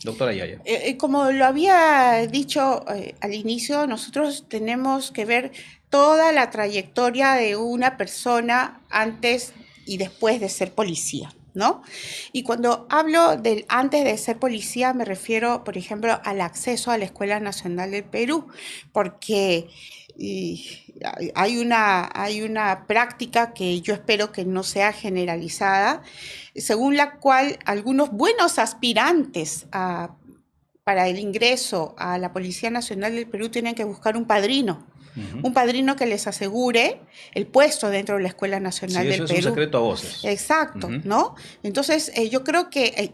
Doctora Yaya. Como lo había dicho al inicio, nosotros tenemos que ver toda la trayectoria de una persona antes y después de ser policía, ¿no? Y cuando hablo del antes de ser policía, me refiero, por ejemplo, al acceso a la Escuela Nacional del Perú, porque hay una práctica que yo espero que no sea generalizada, según la cual algunos buenos aspirantes para el ingreso a la Policía Nacional del Perú tienen que buscar un padrino. Un padrino que les asegure el puesto dentro de la Escuela Nacional del Perú. Sí, eso es un secreto a voces. Exacto, ¿no? Entonces, yo creo que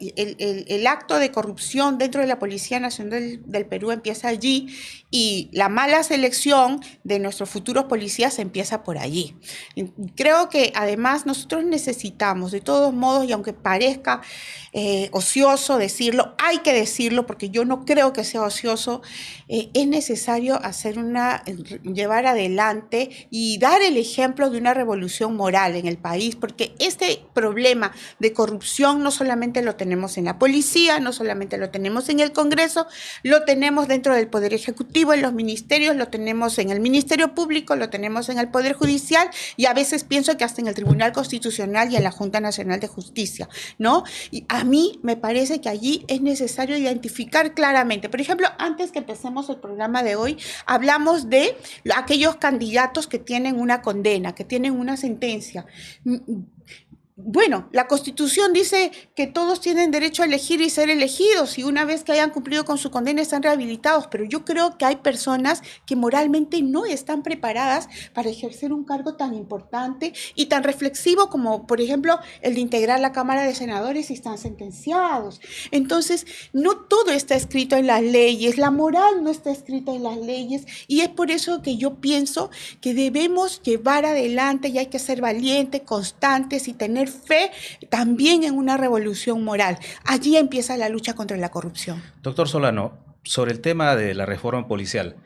el acto de corrupción dentro de la Policía Nacional del Perú empieza allí y la mala selección de nuestros futuros policías empieza por allí. Creo que además nosotros necesitamos, de todos modos, y aunque parezca ocioso decirlo, hay que decirlo porque yo no creo que sea ocioso, es necesario llevar adelante y dar el ejemplo de una revolución moral en el país, porque este problema de corrupción no solamente lo tenemos en la policía, no solamente lo tenemos en el Congreso, lo tenemos dentro del Poder Ejecutivo, en los ministerios, lo tenemos en el Ministerio Público, lo tenemos en el Poder Judicial y a veces pienso que hasta en el Tribunal Constitucional y en la Junta Nacional de Justicia, ¿no? Y a mí me parece que allí es necesario identificar claramente. Por ejemplo, antes que empecemos el programa de hoy, hablamos de aquellos candidatos que tienen una condena, que tienen una sentencia. Bueno, la Constitución dice que todos tienen derecho a elegir y ser elegidos y una vez que hayan cumplido con su condena están rehabilitados, pero yo creo que hay personas que moralmente no están preparadas para ejercer un cargo tan importante y tan reflexivo como, por ejemplo, el de integrar la Cámara de Senadores si están sentenciados. Entonces, no todo está escrito en las leyes, la moral no está escrita en las leyes y es por eso que yo pienso que debemos llevar adelante y hay que ser valientes, constantes y tener fe también en una revolución moral. Allí empieza la lucha contra la corrupción. Doctor Solano, sobre el tema de la reforma policial,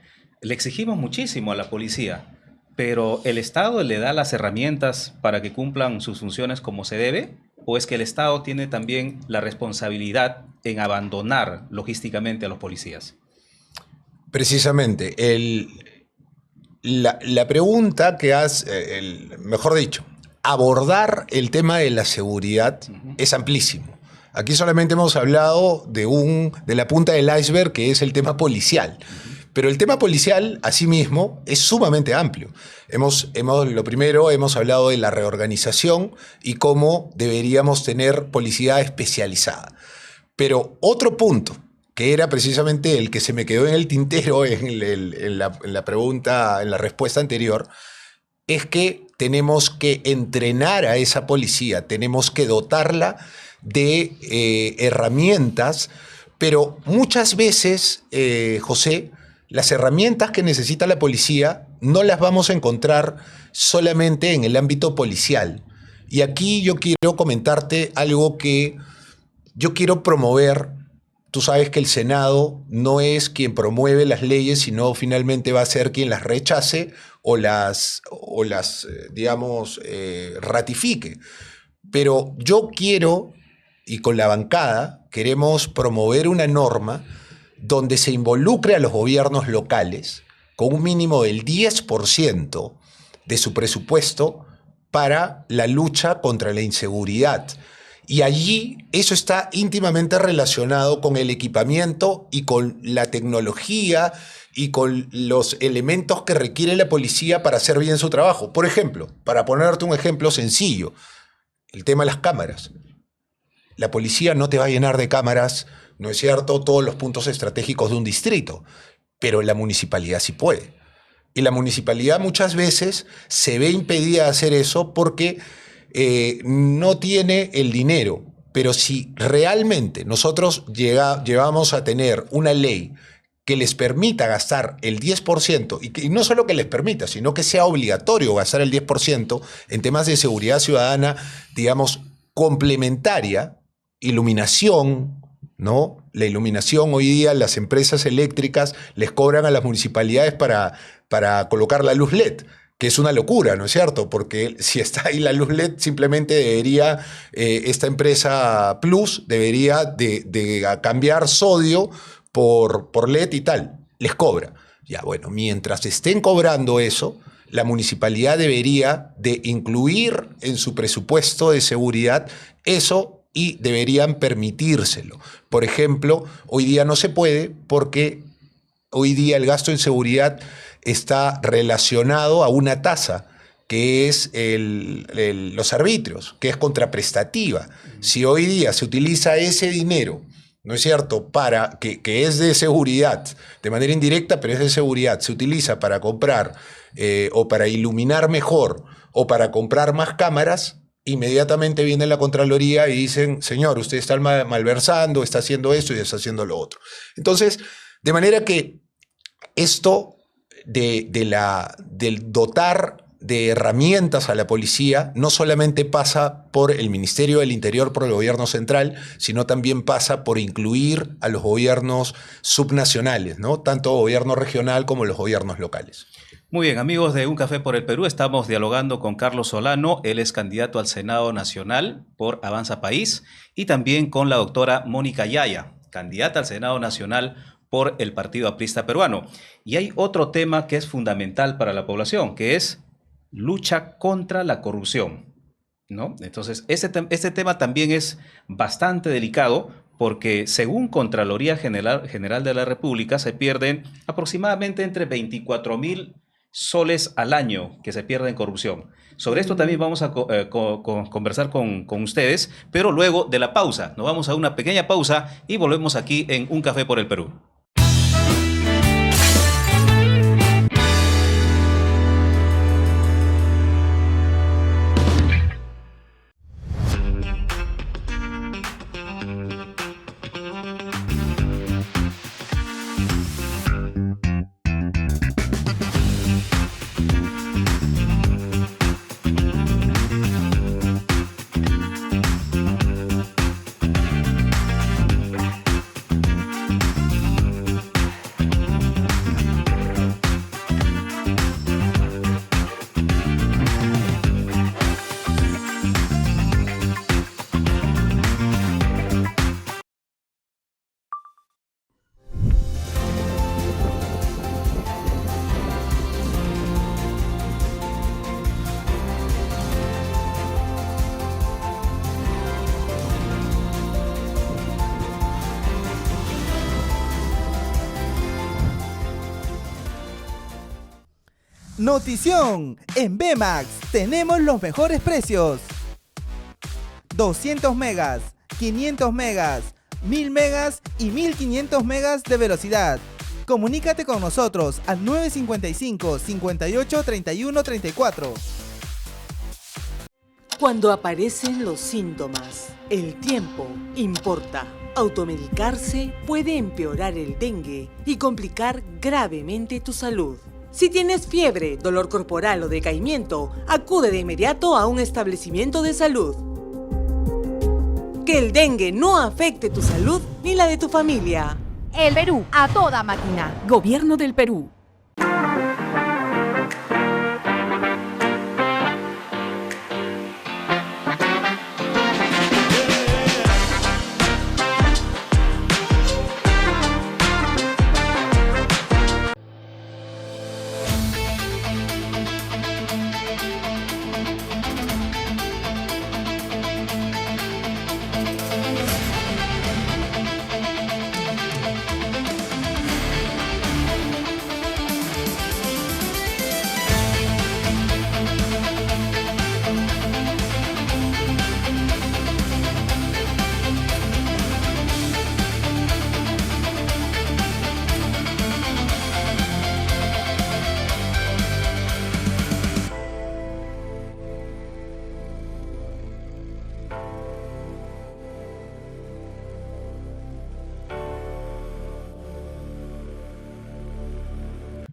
le exigimos muchísimo a la policía, pero ¿el Estado le da las herramientas para que cumplan sus funciones como se debe? ¿O es que el Estado tiene también la responsabilidad en abandonar logísticamente a los policías? Precisamente, la pregunta que mejor dicho, abordar el tema de la seguridad es amplísimo. Aquí solamente hemos hablado de la punta del iceberg, que es el tema policial. Pero el tema policial, asimismo, es sumamente amplio. Lo primero, hemos hablado de la reorganización y cómo deberíamos tener policía especializada. Pero otro punto, que era precisamente el que se me quedó en el tintero en la pregunta, en la respuesta anterior, es que tenemos que entrenar a esa policía, tenemos que dotarla de herramientas, pero muchas veces, José, las herramientas que necesita la policía no las vamos a encontrar solamente en el ámbito policial. Y aquí yo quiero comentarte algo que yo quiero promover. Tú sabes que el Senado no es quien promueve las leyes, sino finalmente va a ser quien las rechace o las ratifique. Pero yo quiero, y con la bancada, queremos promover una norma donde se involucre a los gobiernos locales con un mínimo del 10% de su presupuesto para la lucha contra la inseguridad. Y allí eso está íntimamente relacionado con el equipamiento y con la tecnología y con los elementos que requiere la policía para hacer bien su trabajo. Por ejemplo, para ponerte un ejemplo sencillo, el tema de las cámaras. La policía no te va a llenar de cámaras, ¿no es cierto?, todos los puntos estratégicos de un distrito, pero la municipalidad sí puede. Y la municipalidad muchas veces se ve impedida de hacer eso porque no tiene el dinero. Pero si realmente nosotros llevamos a tener una ley que les permita gastar el 10%, y no solo que les permita, sino que sea obligatorio gastar el 10% en temas de seguridad ciudadana, digamos, complementaria, iluminación, ¿no? La iluminación, hoy día las empresas eléctricas les cobran a las municipalidades para colocar la luz LED, que es una locura, ¿no es cierto? Porque si está ahí la luz LED, simplemente debería, esta empresa Plus debería de cambiar sodio por LED y tal. Les cobra. Ya, bueno, mientras estén cobrando eso, la municipalidad debería de incluir en su presupuesto de seguridad eso y deberían permitírselo. Por ejemplo, hoy día no se puede porque hoy día el gasto en seguridad está relacionado a una tasa, que es los arbitrios, que es contraprestativa. Si hoy día se utiliza ese dinero, ¿no es cierto?, para que es de seguridad, de manera indirecta, pero es de seguridad, se utiliza para comprar o para iluminar mejor o para comprar más cámaras, inmediatamente viene la Contraloría y dicen, señor, usted está malversando, está haciendo esto y está haciendo lo otro. Entonces, de manera que esto del dotar de herramientas a la policía no solamente pasa por el Ministerio del Interior, por el gobierno central, sino también pasa por incluir a los gobiernos subnacionales, ¿no? Tanto gobierno regional como los gobiernos locales. Muy bien, amigos de Un Café por el Perú, estamos dialogando con Carlos Solano, él es candidato al Senado Nacional por Avanza País, y también con la doctora Mónica Yaya, candidata al Senado Nacional por el Partido Aprista Peruano. Y hay otro tema que es fundamental para la población, que es lucha contra la corrupción, ¿no? Entonces, este tema también es bastante delicado porque según Contraloría General de la República se pierden aproximadamente entre 24.000 soles al año que se pierden en corrupción. Sobre esto también vamos a conversar con ustedes, pero luego de la pausa. Nos vamos a una pequeña pausa y volvemos aquí en Un Café por el Perú. Notición, en Bemax tenemos los mejores precios. 200 megas, 500 megas, 1000 megas y 1500 megas de velocidad. Comunícate con nosotros al 955 58 31 34. Cuando aparecen los síntomas, el tiempo importa. Automedicarse puede empeorar el dengue y complicar gravemente tu salud. Si tienes fiebre, dolor corporal o decaimiento, acude de inmediato a un establecimiento de salud. Que el dengue no afecte tu salud ni la de tu familia. El Perú, a toda máquina. Gobierno del Perú.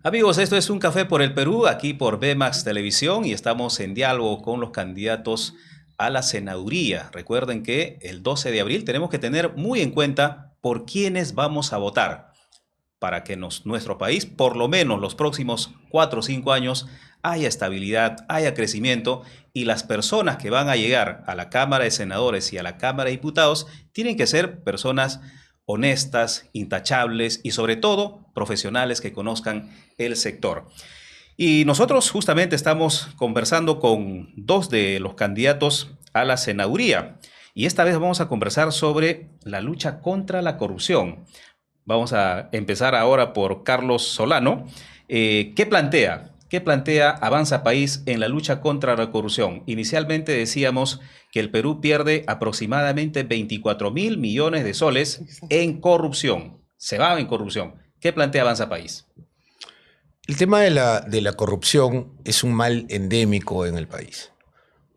Amigos, esto es Un Café por el Perú, aquí por Bemax Televisión, y estamos en diálogo con los candidatos a la senaduría. Recuerden que el 12 de abril tenemos que tener muy en cuenta por quiénes vamos a votar para que nuestro país, por lo menos los próximos 4 o 5 años, haya estabilidad, haya crecimiento, y las personas que van a llegar a la Cámara de Senadores y a la Cámara de Diputados tienen que ser personas honestas, intachables y sobre todo profesionales que conozcan el sector. Y nosotros justamente estamos conversando con 2 de los candidatos a la senaduría y esta vez vamos a conversar sobre la lucha contra la corrupción. Vamos a empezar ahora por Carlos Solano. ¿Qué plantea? ¿Qué plantea Avanza País en la lucha contra la corrupción? Inicialmente decíamos que el Perú pierde aproximadamente 24.000 millones de soles en corrupción. Se va en corrupción. ¿Qué plantea Avanza País? El tema de la corrupción es un mal endémico en el país.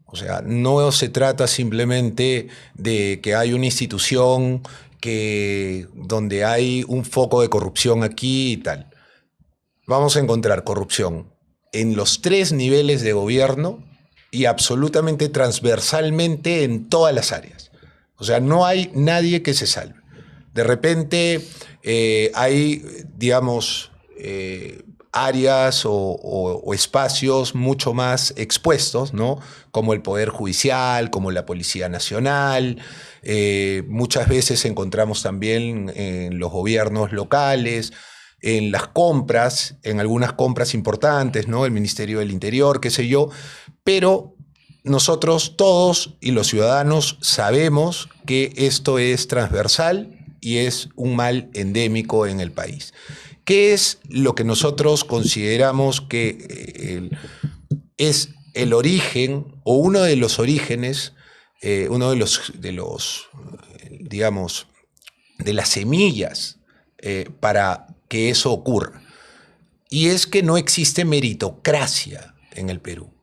O sea, no se trata simplemente de que hay una institución donde hay un foco de corrupción aquí y tal. Vamos a encontrar corrupción en los 3 niveles de gobierno y absolutamente transversalmente en todas las áreas. O sea, no hay nadie que se salve. De repente hay, digamos, áreas o espacios mucho más expuestos, ¿no? Como el Poder Judicial, como la Policía Nacional. Muchas veces encontramos también en los gobiernos locales, en las compras, en algunas compras importantes, ¿no? El Ministerio del Interior, qué sé yo, pero nosotros todos y los ciudadanos sabemos que esto es transversal y es un mal endémico en el país. ¿Qué es lo que nosotros consideramos que es el origen o uno de los orígenes, uno de los digamos, de las semillas para que eso ocurra? Y es que no existe meritocracia en el Perú.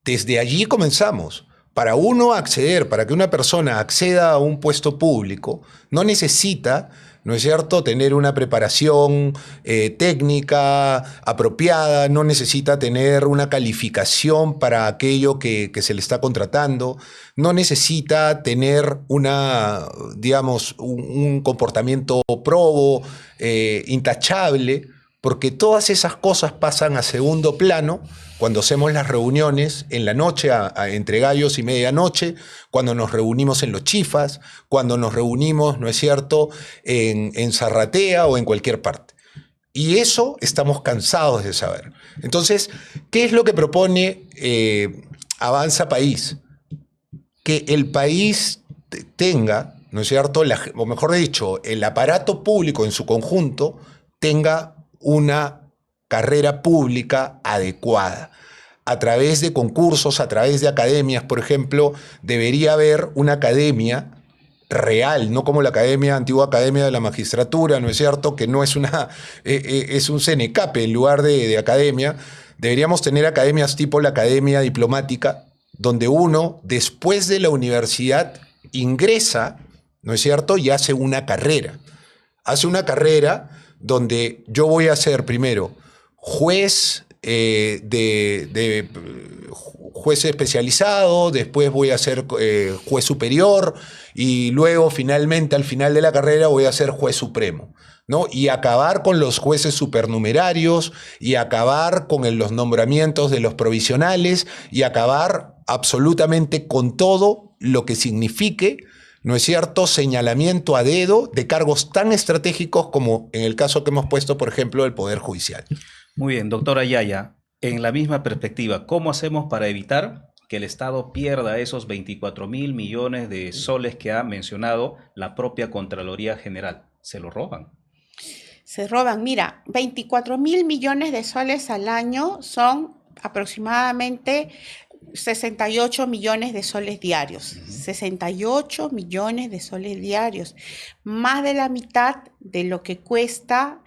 Desde allí comenzamos. Para que una persona acceda a un puesto público, no necesita, ¿no es cierto?, tener una preparación técnica apropiada, no necesita tener una calificación para aquello que se le está contratando, no necesita tener digamos, un comportamiento probo, intachable, porque todas esas cosas pasan a segundo plano cuando hacemos las reuniones en la noche, entre gallos y medianoche, cuando nos reunimos en los chifas, cuando nos reunimos, ¿no es cierto?, en Zarratea o en cualquier parte. Y eso estamos cansados de saber. Entonces, ¿qué es lo que propone Avanza País? Que el país tenga, ¿no es cierto?, o mejor dicho, el aparato público en su conjunto tenga una carrera pública adecuada. A través de concursos, a través de academias, por ejemplo, debería haber una academia real, no como la antigua academia de la magistratura, ¿no es cierto?, que no es es un cenecape en lugar de academia. Deberíamos tener academias tipo la academia diplomática, donde uno, después de la universidad, ingresa, ¿no es cierto?, y hace una carrera. Hace una carrera donde yo voy a ser primero juez juez especializado, después voy a ser juez superior y luego finalmente al final de la carrera voy a ser juez supremo, ¿no? Y acabar con los jueces supernumerarios y acabar con los nombramientos de los provisionales y acabar absolutamente con todo lo que signifique, ¿no es cierto?, señalamiento a dedo de cargos tan estratégicos como en el caso que hemos puesto, por ejemplo, del Poder Judicial. Muy bien, doctora Yaya, en la misma perspectiva, ¿cómo hacemos para evitar que el Estado pierda esos 24.000 millones de soles que ha mencionado la propia Contraloría General? ¿Se lo roban? Se roban, mira, 24.000 millones de soles al año son aproximadamente 68 millones de soles diarios. 68 millones de soles diarios. Más de la mitad de lo que cuesta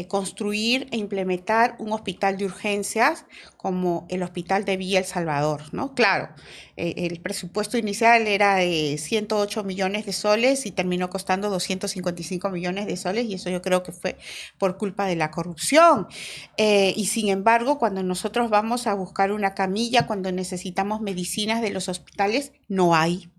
construir e implementar un hospital de urgencias como el Hospital de Villa El Salvador, ¿no? Claro, el presupuesto inicial era de 108 millones de soles y terminó costando 255 millones de soles y eso yo creo que fue por culpa de la corrupción. Y sin embargo, cuando nosotros vamos a buscar una camilla, cuando necesitamos medicinas de los hospitales, no hay.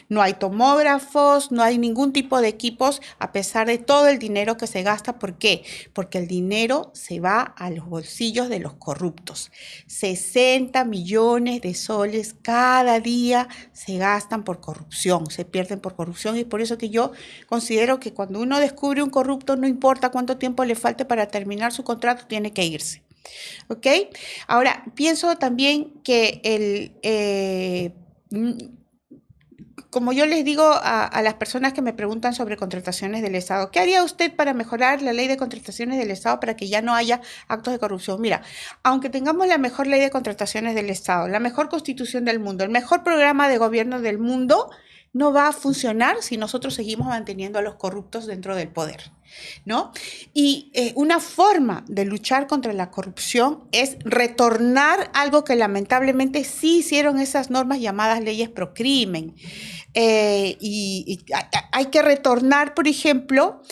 No hay tomógrafos, no hay ningún tipo de equipos, a pesar de todo el dinero que se gasta. ¿Por qué? Porque el dinero se va a los bolsillos de los corruptos. 60 millones de soles cada día se gastan por corrupción, se pierden por corrupción, y por eso que yo considero que cuando uno descubre un corrupto, no importa cuánto tiempo le falte para terminar su contrato, tiene que irse. ¿Ok? Ahora, pienso también que como yo les digo a las personas que me preguntan sobre contrataciones del Estado, ¿qué haría usted para mejorar la ley de contrataciones del Estado para que ya no haya actos de corrupción? Mira, aunque tengamos la mejor ley de contrataciones del Estado, la mejor constitución del mundo, el mejor programa de gobierno del mundo, no va a funcionar si nosotros seguimos manteniendo a los corruptos dentro del poder, ¿no? Y una forma de luchar contra la corrupción es retornar algo que lamentablemente sí hicieron esas normas llamadas leyes pro crimen. Y hay que retornar, por ejemplo,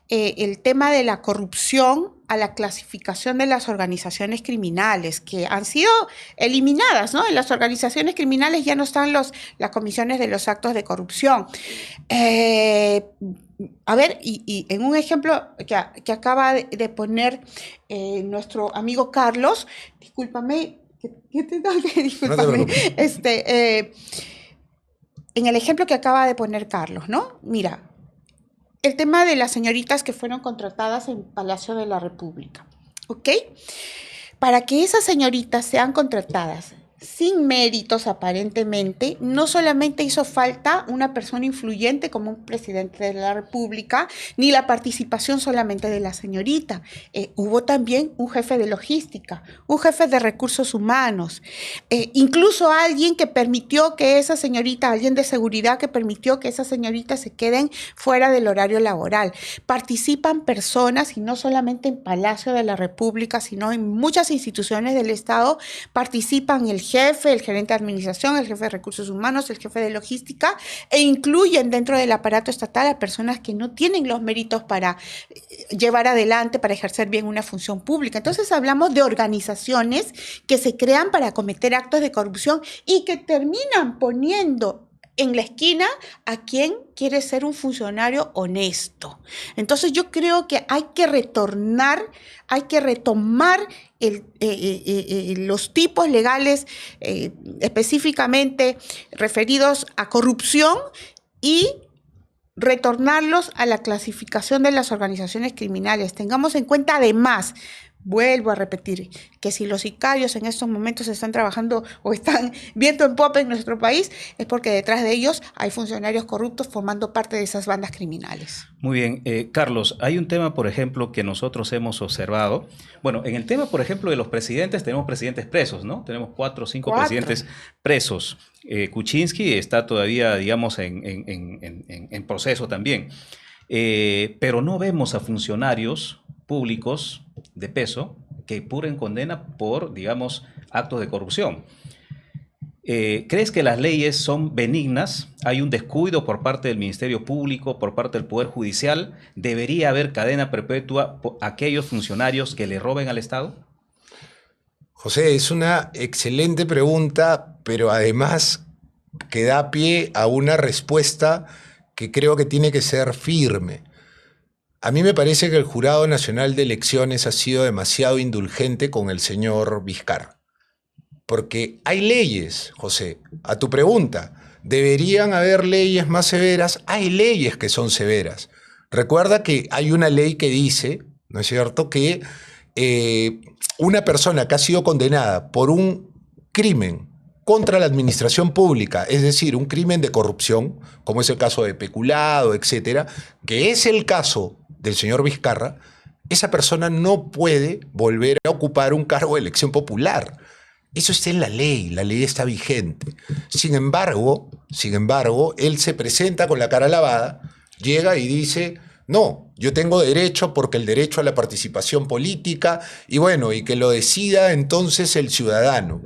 el tema de la corrupción a la clasificación de las organizaciones criminales que han sido eliminadas, ¿no? En las organizaciones criminales ya no están las comisiones de los actos de corrupción. A ver, y en un ejemplo que acaba de poner nuestro amigo Carlos, discúlpame, discúlpame, en el ejemplo que acaba de poner Carlos, ¿no? Mira, el tema de las señoritas que fueron contratadas en Palacio de la República, ¿ok? Para que esas señoritas sean contratadas sin méritos aparentemente, no solamente hizo falta una persona influyente como un presidente de la República, ni la participación solamente de la señorita. Hubo también un jefe de logística, un jefe de recursos humanos, incluso alguien que permitió que esa señorita, alguien de seguridad que permitió que esas señoritas se queden fuera del horario laboral. Participan personas, y no solamente en Palacio de la República, sino en muchas instituciones del Estado, participan el jefe, el gerente de administración, el jefe de recursos humanos, el jefe de logística, e incluyen dentro del aparato estatal a personas que no tienen los méritos para llevar adelante, para ejercer bien una función pública. Entonces hablamos de organizaciones que se crean para cometer actos de corrupción y que terminan poniendo en la esquina a quien quiere ser un funcionario honesto. Entonces yo creo que hay que retomar los tipos legales específicamente referidos a corrupción y retornarlos a la clasificación de las organizaciones criminales. Tengamos en cuenta además, vuelvo a repetir, que si los sicarios en estos momentos están trabajando o están viento en popa en nuestro país, es porque detrás de ellos hay funcionarios corruptos formando parte de esas bandas criminales. Muy bien. Carlos, hay un tema, por ejemplo, que nosotros hemos observado. Bueno, en el tema, por ejemplo, de los presidentes, tenemos presidentes presos, ¿no? Tenemos 4 o 5 presidentes presos. Kuczynski está todavía, digamos, en proceso también. Pero no vemos a funcionarios públicos de peso que puren condena por, digamos, actos de corrupción. ¿Crees que las leyes son benignas? ¿Hay un descuido por parte del Ministerio Público, por parte del Poder Judicial? ¿Debería haber cadena perpetua por aquellos funcionarios que le roben al Estado? José, es una excelente pregunta, pero además que da pie a una respuesta que creo que tiene que ser firme. A mí me parece que el Jurado Nacional de Elecciones ha sido demasiado indulgente con el señor Vizcarra. Porque hay leyes, José. A tu pregunta, ¿deberían haber leyes más severas? Hay leyes que son severas. Recuerda que hay una ley que dice, ¿no es cierto?, que una persona que ha sido condenada por un crimen contra la administración pública, es decir, un crimen de corrupción, como es el caso de peculado, etcétera, que es el caso del señor Vizcarra, esa persona no puede volver a ocupar un cargo de elección popular. Eso está en la ley está vigente. Sin embargo, él se presenta con la cara lavada, llega y dice, no, yo tengo derecho porque el derecho a la participación política, y bueno, y que lo decida entonces el ciudadano.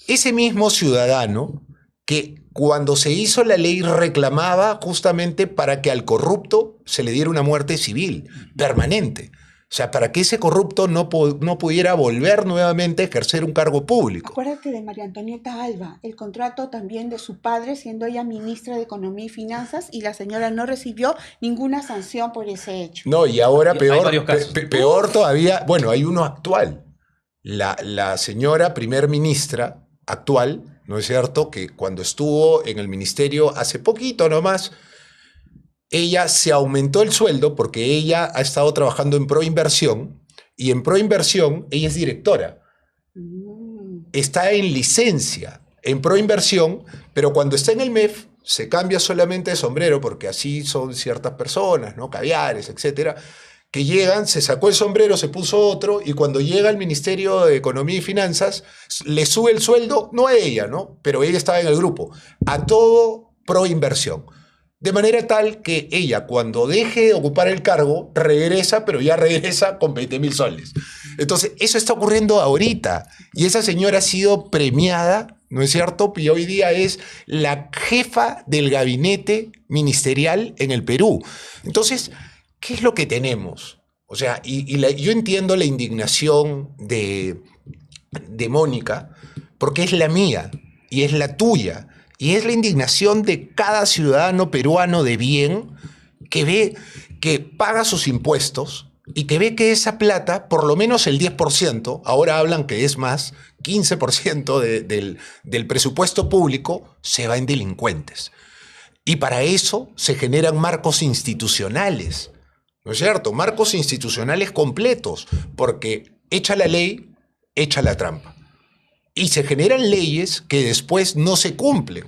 Ese mismo ciudadano que cuando se hizo la ley reclamaba justamente para que al corrupto se le diera una muerte civil, permanente. O sea, para que ese corrupto no pudiera volver nuevamente a ejercer un cargo público. Acuérdate de María Antonieta Alba, el contrato también de su padre, siendo ella ministra de Economía y Finanzas, y la señora no recibió ninguna sanción por ese hecho. No, y ahora peor todavía, bueno, hay uno actual. La señora primer ministra actual, ¿no es cierto?, que cuando estuvo en el ministerio hace poquito nomás, ella se aumentó el sueldo porque ella ha estado trabajando en Proinversión, y en Proinversión ella es directora. Está en licencia en Proinversión, pero cuando está en el MEF se cambia solamente de sombrero, porque así son ciertas personas, ¿no? Caviares, etcétera, que llegan, se sacó el sombrero, se puso otro, y cuando llega al Ministerio de Economía y Finanzas, le sube el sueldo, no a ella, ¿no? Pero ella estaba en el grupo, a todo pro inversión. De manera tal que ella, cuando deje de ocupar el cargo, regresa, pero ya regresa con 20.000 soles. Entonces, eso está ocurriendo ahorita. Y esa señora ha sido premiada, ¿no es cierto? Y hoy día es la jefa del gabinete ministerial en el Perú. Entonces, ¿qué es lo que tenemos? O sea, yo entiendo la indignación de Mónica, porque es la mía y es la tuya. Y es la indignación de cada ciudadano peruano de bien que ve que paga sus impuestos y que ve que esa plata, por lo menos el 10%, ahora hablan que es más, 15% del presupuesto público se va en delincuentes. Y para eso se generan marcos institucionales, ¿no es cierto? Marcos institucionales completos, porque echa la ley, echa la trampa. Y se generan leyes que después no se cumplen,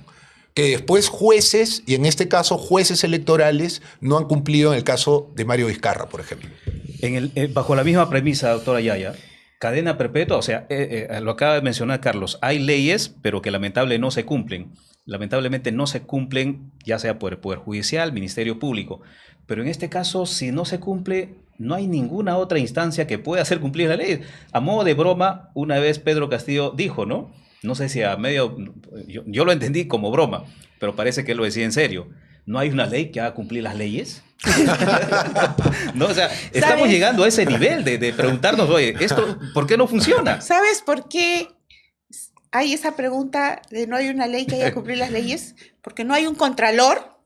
que después jueces, y en este caso jueces electorales, no han cumplido en el caso de Mario Vizcarra, por ejemplo. Bajo la misma premisa, doctora Yaya, cadena perpetua, o sea, lo acaba de mencionar Carlos, hay leyes, pero que lamentablemente no se cumplen, ya sea por el Poder Judicial, Ministerio Público. Pero en este caso, si no se cumple, no hay ninguna otra instancia que pueda hacer cumplir la ley. A modo de broma, una vez Pedro Castillo dijo, ¿no? No sé si a medio... Yo lo entendí como broma, pero parece que él lo decía en serio. ¿No hay una ley que haga cumplir las leyes? No, o sea, estamos llegando a ese nivel de preguntarnos, oye, ¿esto por qué no funciona? ¿Sabes por qué hay esa pregunta de no hay una ley que haya cumplir las leyes? Porque no hay un contralor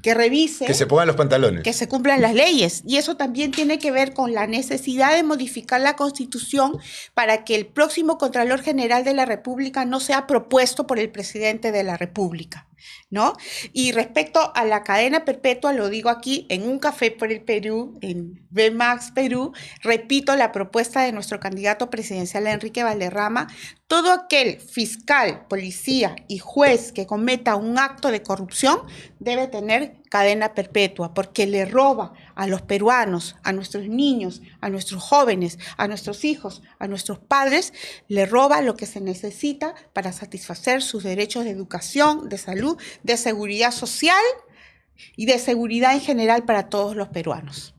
que revise, que se pongan los pantalones, que se cumplan las leyes. Y eso también tiene que ver con la necesidad de modificar la Constitución para que el próximo Contralor General de la República no sea propuesto por el presidente de la República, ¿no? Y respecto a la cadena perpetua, lo digo aquí en Un Café por el Perú, en VMAX Perú, repito la propuesta de nuestro candidato presidencial Enrique Valderrama: todo aquel fiscal, policía y juez que cometa un acto de corrupción debe tener cadena perpetua, porque le roba a los peruanos, a nuestros niños, a nuestros jóvenes, a nuestros hijos, a nuestros padres, le roba lo que se necesita para satisfacer sus derechos de educación, de salud, de seguridad social y de seguridad en general para todos los peruanos.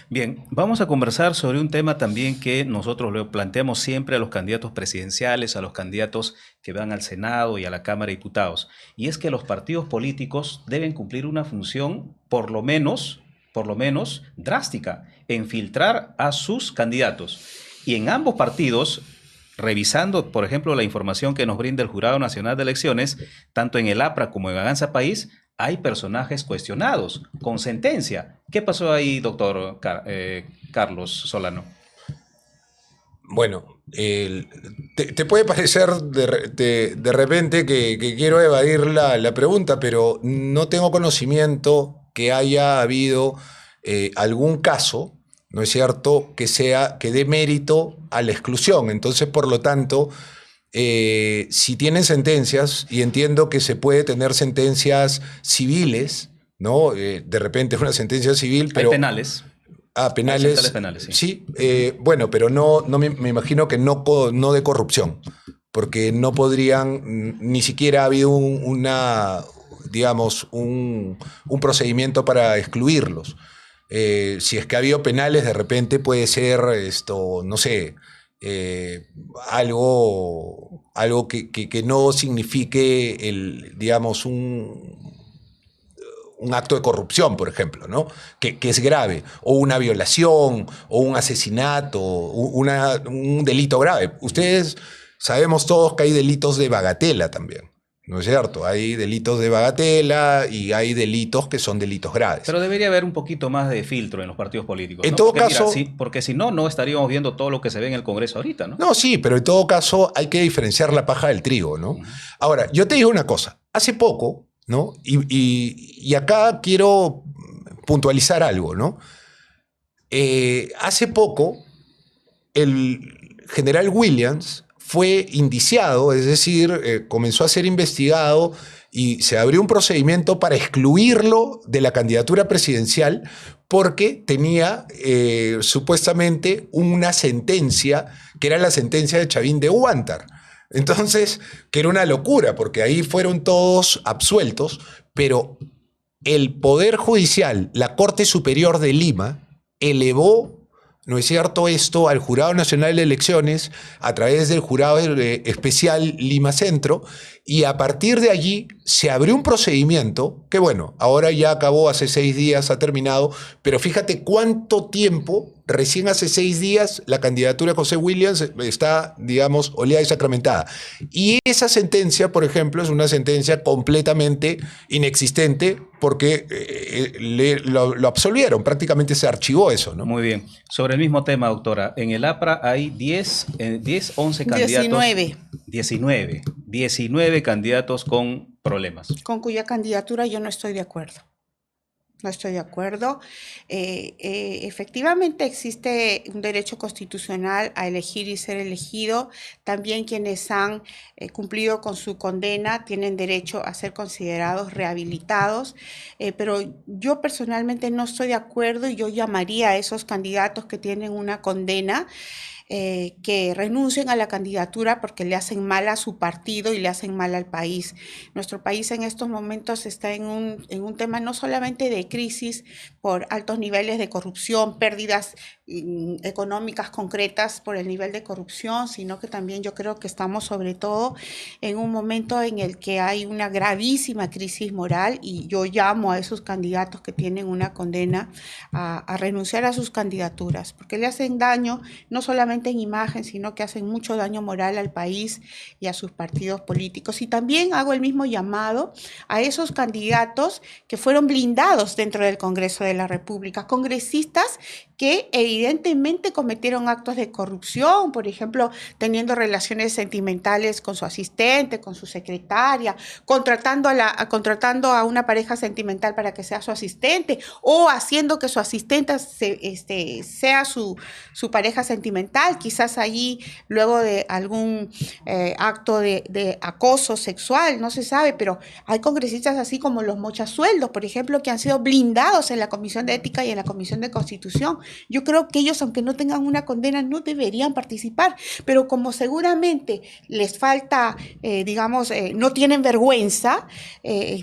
Bien, vamos a conversar sobre un tema también que nosotros le planteamos siempre a los candidatos presidenciales, a los candidatos que van al Senado y a la Cámara de Diputados, y es que los partidos políticos deben cumplir una función por lo menos drástica, en filtrar a sus candidatos. Y en ambos partidos, revisando, por ejemplo, la información que nos brinda el Jurado Nacional de Elecciones, tanto en el APRA como en Avanza País, hay personajes cuestionados, con sentencia. ¿Qué pasó ahí, doctor Carlos Solano? Bueno, te puede parecer de repente que quiero evadir la pregunta, pero no tengo conocimiento que haya habido algún caso, ¿no es cierto?, que dé mérito a la exclusión. Entonces, por lo tanto, si tienen sentencias, y entiendo que se puede tener sentencias civiles, ¿no? De repente es una sentencia civil, pero... Hay penales. Penales. Hay penales, sí. Sí, bueno, pero no me imagino que no de corrupción, porque no podrían, ni siquiera ha habido un procedimiento para excluirlos. Si es que ha habido penales, de repente puede ser no sé, algo que no signifique digamos, un acto de corrupción, por ejemplo, ¿no? Que es grave, o una violación, o un asesinato, un delito grave. Ustedes sabemos todos que hay delitos de bagatela también, ¿no es cierto? Hay delitos de bagatela y hay delitos que son delitos graves. Pero debería haber un poquito más de filtro en los partidos políticos, ¿no? En todo caso... porque si no, no estaríamos viendo todo lo que se ve en el Congreso ahorita, ¿no? No, sí, pero en todo caso hay que diferenciar la paja del trigo, ¿no? Ahora, yo te digo una cosa. Hace poco, ¿no? Y acá quiero puntualizar algo, ¿no? Hace poco, el general Williams fue indiciado, es decir, comenzó a ser investigado y se abrió un procedimiento para excluirlo de la candidatura presidencial porque tenía supuestamente una sentencia, que era la sentencia de Chavín de Huántar. Entonces, que era una locura, porque ahí fueron todos absueltos, pero el Poder Judicial, la Corte Superior de Lima, elevó, ¿no es cierto?, esto al Jurado Nacional de Elecciones a través del Jurado Especial Lima Centro, y a partir de allí se abrió un procedimiento que, bueno, ahora ya acabó, hace 6 días ha terminado, pero fíjate cuánto tiempo, recién hace 6 días la candidatura de José Williams está, digamos, oleada y sacramentada. Y esa sentencia, por ejemplo, es una sentencia completamente inexistente porque lo absolvieron, prácticamente se archivó eso, ¿no? Muy bien. Sobre el mismo tema, doctora, en el APRA hay 11 candidatos. 19 candidatos con problemas. Con cuya candidatura yo no estoy de acuerdo. No estoy de acuerdo. Efectivamente existe un derecho constitucional a elegir y ser elegido. También quienes han cumplido con su condena tienen derecho a ser considerados rehabilitados. Pero yo personalmente no estoy de acuerdo y yo llamaría a esos candidatos que tienen una condena que renuncien a la candidatura porque le hacen mal a su partido y le hacen mal al país. Nuestro país en estos momentos está en un tema no solamente de crisis por altos niveles de corrupción, pérdidas económicas concretas por el nivel de corrupción, sino que también yo creo que estamos sobre todo en un momento en el que hay una gravísima crisis moral y yo llamo a esos candidatos que tienen una condena a renunciar a sus candidaturas porque le hacen daño no solamente en imagen, sino que hacen mucho daño moral al país y a sus partidos políticos. Y también hago el mismo llamado a esos candidatos que fueron blindados dentro del Congreso de la República, congresistas que evidentemente cometieron actos de corrupción, por ejemplo, teniendo relaciones sentimentales con su asistente, con su secretaria, contratando a una pareja sentimental para que sea su asistente o haciendo que su asistente sea su pareja sentimental, quizás allí luego de algún acto de acoso sexual, no se sabe, pero hay congresistas así como los mochasueldos, por ejemplo, que han sido blindados en la Comisión de Ética y en la Comisión de Constitución. Yo creo que ellos, aunque no tengan una condena, no deberían participar, pero como seguramente les falta, no tienen vergüenza,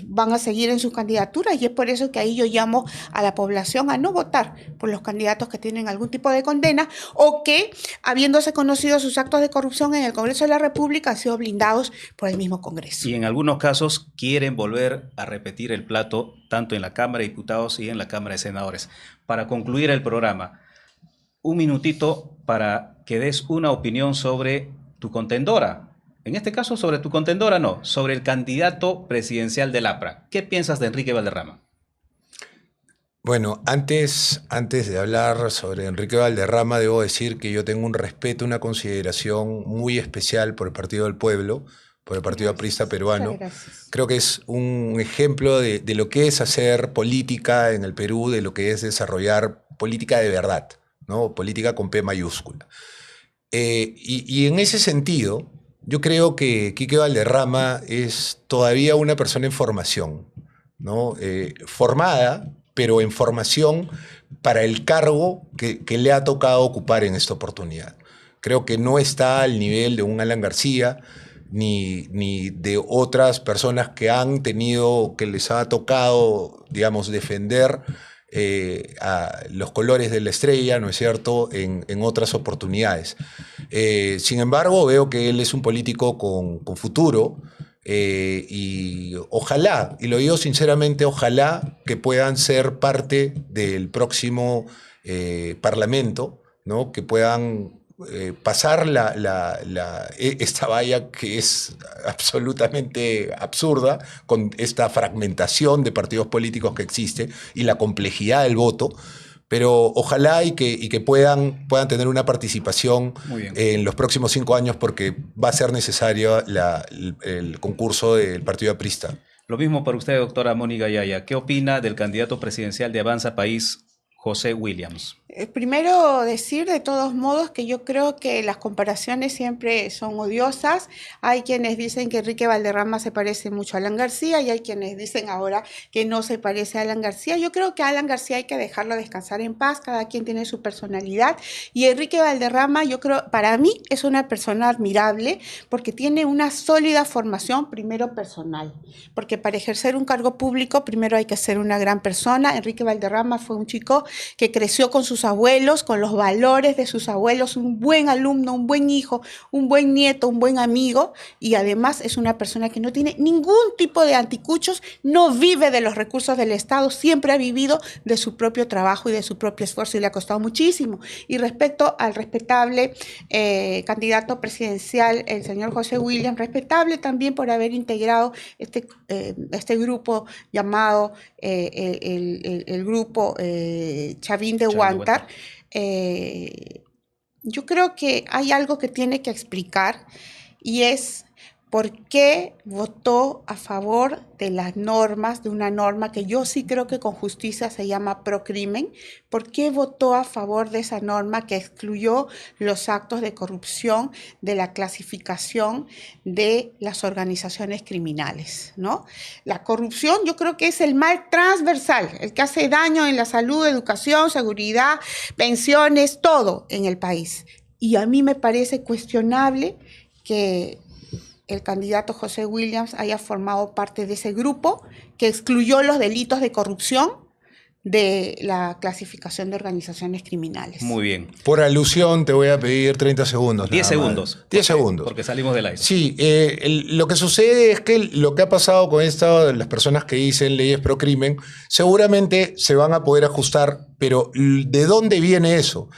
van a seguir en sus candidaturas y es por eso que ahí yo llamo a la población a no votar por los candidatos que tienen algún tipo de condena o que, habiéndose conocido sus actos de corrupción en el Congreso de la República, han sido blindados por el mismo Congreso. Y en algunos casos quieren volver a repetir el plato tanto en la Cámara de Diputados y en la Cámara de Senadores. Para concluir el programa, un minutito para que des una opinión sobre tu contendora. En este caso, sobre tu contendora no, sobre el candidato presidencial del APRA. ¿Qué piensas de Enrique Valderrama? Bueno, antes de hablar sobre Enrique Valderrama, debo decir que yo tengo un respeto, una consideración muy especial por el Partido del Pueblo, por el Partido Aprista Peruano. Creo que es un ejemplo de lo que es hacer política en el Perú, de lo que es desarrollar política de verdad, ¿no? Política con P mayúscula. Y en ese sentido, yo creo que Quique Valderrama es todavía una persona en formación, ¿no? Formada, pero en formación para el cargo que le ha tocado ocupar en esta oportunidad. Creo que no está al nivel de un Alan García, ni de otras personas que han tenido, que les ha tocado, digamos, defender a los colores de la estrella, ¿no es cierto?, en otras oportunidades. Sin embargo, veo que él es un político con futuro y ojalá, y lo digo sinceramente, ojalá que puedan ser parte del próximo Parlamento, ¿no?, que puedan pasar esta valla que es absolutamente absurda con esta fragmentación de partidos políticos que existe y la complejidad del voto, pero ojalá y que puedan tener una participación en los próximos 5 años porque va a ser necesario el concurso del Partido Aprista. Lo mismo para usted, doctora Mónica Yaya. ¿Qué opina del candidato presidencial de Avanza País, José Williams? Primero decir de todos modos que yo creo que las comparaciones siempre son odiosas. Hay quienes dicen que Enrique Valderrama se parece mucho a Alan García y hay quienes dicen ahora que no se parece a Alan García. Yo creo que a Alan García hay que dejarlo descansar en paz, cada quien tiene su personalidad y Enrique Valderrama yo creo, para mí es una persona admirable porque tiene una sólida formación primero personal, porque para ejercer un cargo público primero hay que ser una gran persona. Enrique Valderrama fue un chico que creció con sus abuelos, con los valores de sus abuelos, un buen alumno, un buen hijo, un buen nieto, un buen amigo y además es una persona que no tiene ningún tipo de anticuchos, no vive de los recursos del Estado, siempre ha vivido de su propio trabajo y de su propio esfuerzo y le ha costado muchísimo. Y respecto al respetable candidato presidencial, el señor José Williams, respetable también por haber integrado este grupo llamado el grupo Chavín de Huántar. Yo creo que hay algo que tiene que explicar y es por qué votó a favor de las normas, de una norma que yo sí creo que con justicia se llama procrimen. ¿Por qué votó a favor de esa norma que excluyó los actos de corrupción de la clasificación de las organizaciones criminales, ¿no? La corrupción yo creo que es el mal transversal, el que hace daño en la salud, educación, seguridad, pensiones, todo en el país. Y a mí me parece cuestionable que el candidato José Williams haya formado parte de ese grupo que excluyó los delitos de corrupción de la clasificación de organizaciones criminales. Muy bien. Por alusión te voy a pedir 30 segundos. 10 segundos. 10 segundos. Porque salimos del aire. Sí, lo que sucede es que lo que ha pasado con las personas que dicen leyes pro crimen, seguramente se van a poder ajustar, pero ¿de dónde viene eso?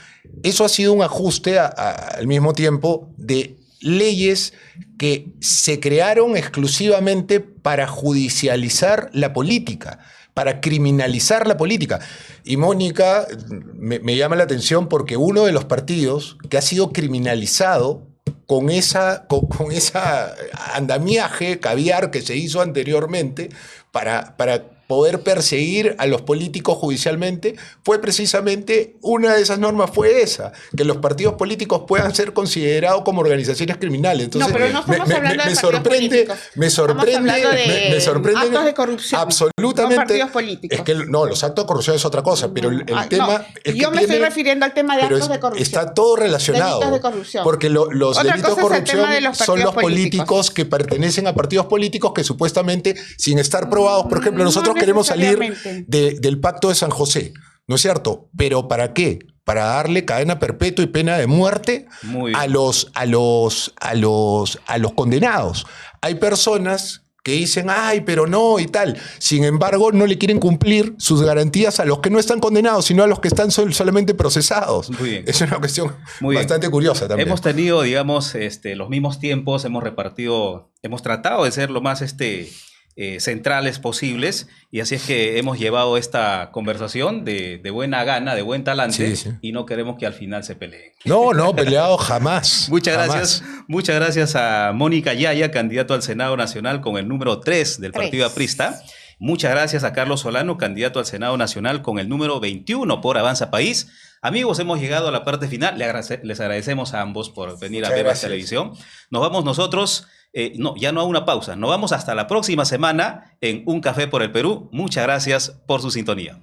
Eso ha sido un ajuste al mismo tiempo de leyes que se crearon exclusivamente para judicializar la política, para criminalizar la política. Y Mónica, me llama la atención porque uno de los partidos que ha sido criminalizado con esa andamiaje, caviar que se hizo anteriormente para poder perseguir a los políticos judicialmente, fue precisamente una de esas normas, fue esa, que los partidos políticos puedan ser considerados como organizaciones criminales. Entonces, no, pero no estamos hablando de me sorprende actos de corrupción, absolutamente. No partidos políticos. Es que no, los actos de corrupción es otra cosa, pero el tema es que yo me estoy refiriendo al tema de actos de corrupción. Está todo relacionado. Delitos de corrupción. Porque los delitos de corrupción son los políticos que pertenecen a partidos políticos que supuestamente, sin estar probados, por ejemplo, nosotros queremos salir del Pacto de San José, ¿no es cierto? ¿Pero para qué? Para darle cadena perpetua y pena de muerte a los condenados. Hay personas que dicen, ay, pero no y tal. Sin embargo, no le quieren cumplir sus garantías a los que no están condenados, sino a los que están solamente procesados. Muy bien. Es una cuestión bastante curiosa también. Hemos tenido, digamos, los mismos tiempos, hemos tratado de ser lo más centrales posibles, y así es que hemos llevado esta conversación de buena gana, de buen talante, y no queremos que al final se peleen. No, peleado jamás. Muchas gracias a Mónica Yaya, candidato al Senado Nacional con el número 3 del Partido Aprista. Muchas gracias a Carlos Solano, candidato al Senado Nacional con el número 21 por Avanza País. Amigos, hemos llegado a la parte final. Les agradecemos a ambos por venir a ver la televisión. Nos vamos nosotros, ya no a una pausa. Nos vamos hasta la próxima semana en Un Café por el Perú. Muchas gracias por su sintonía.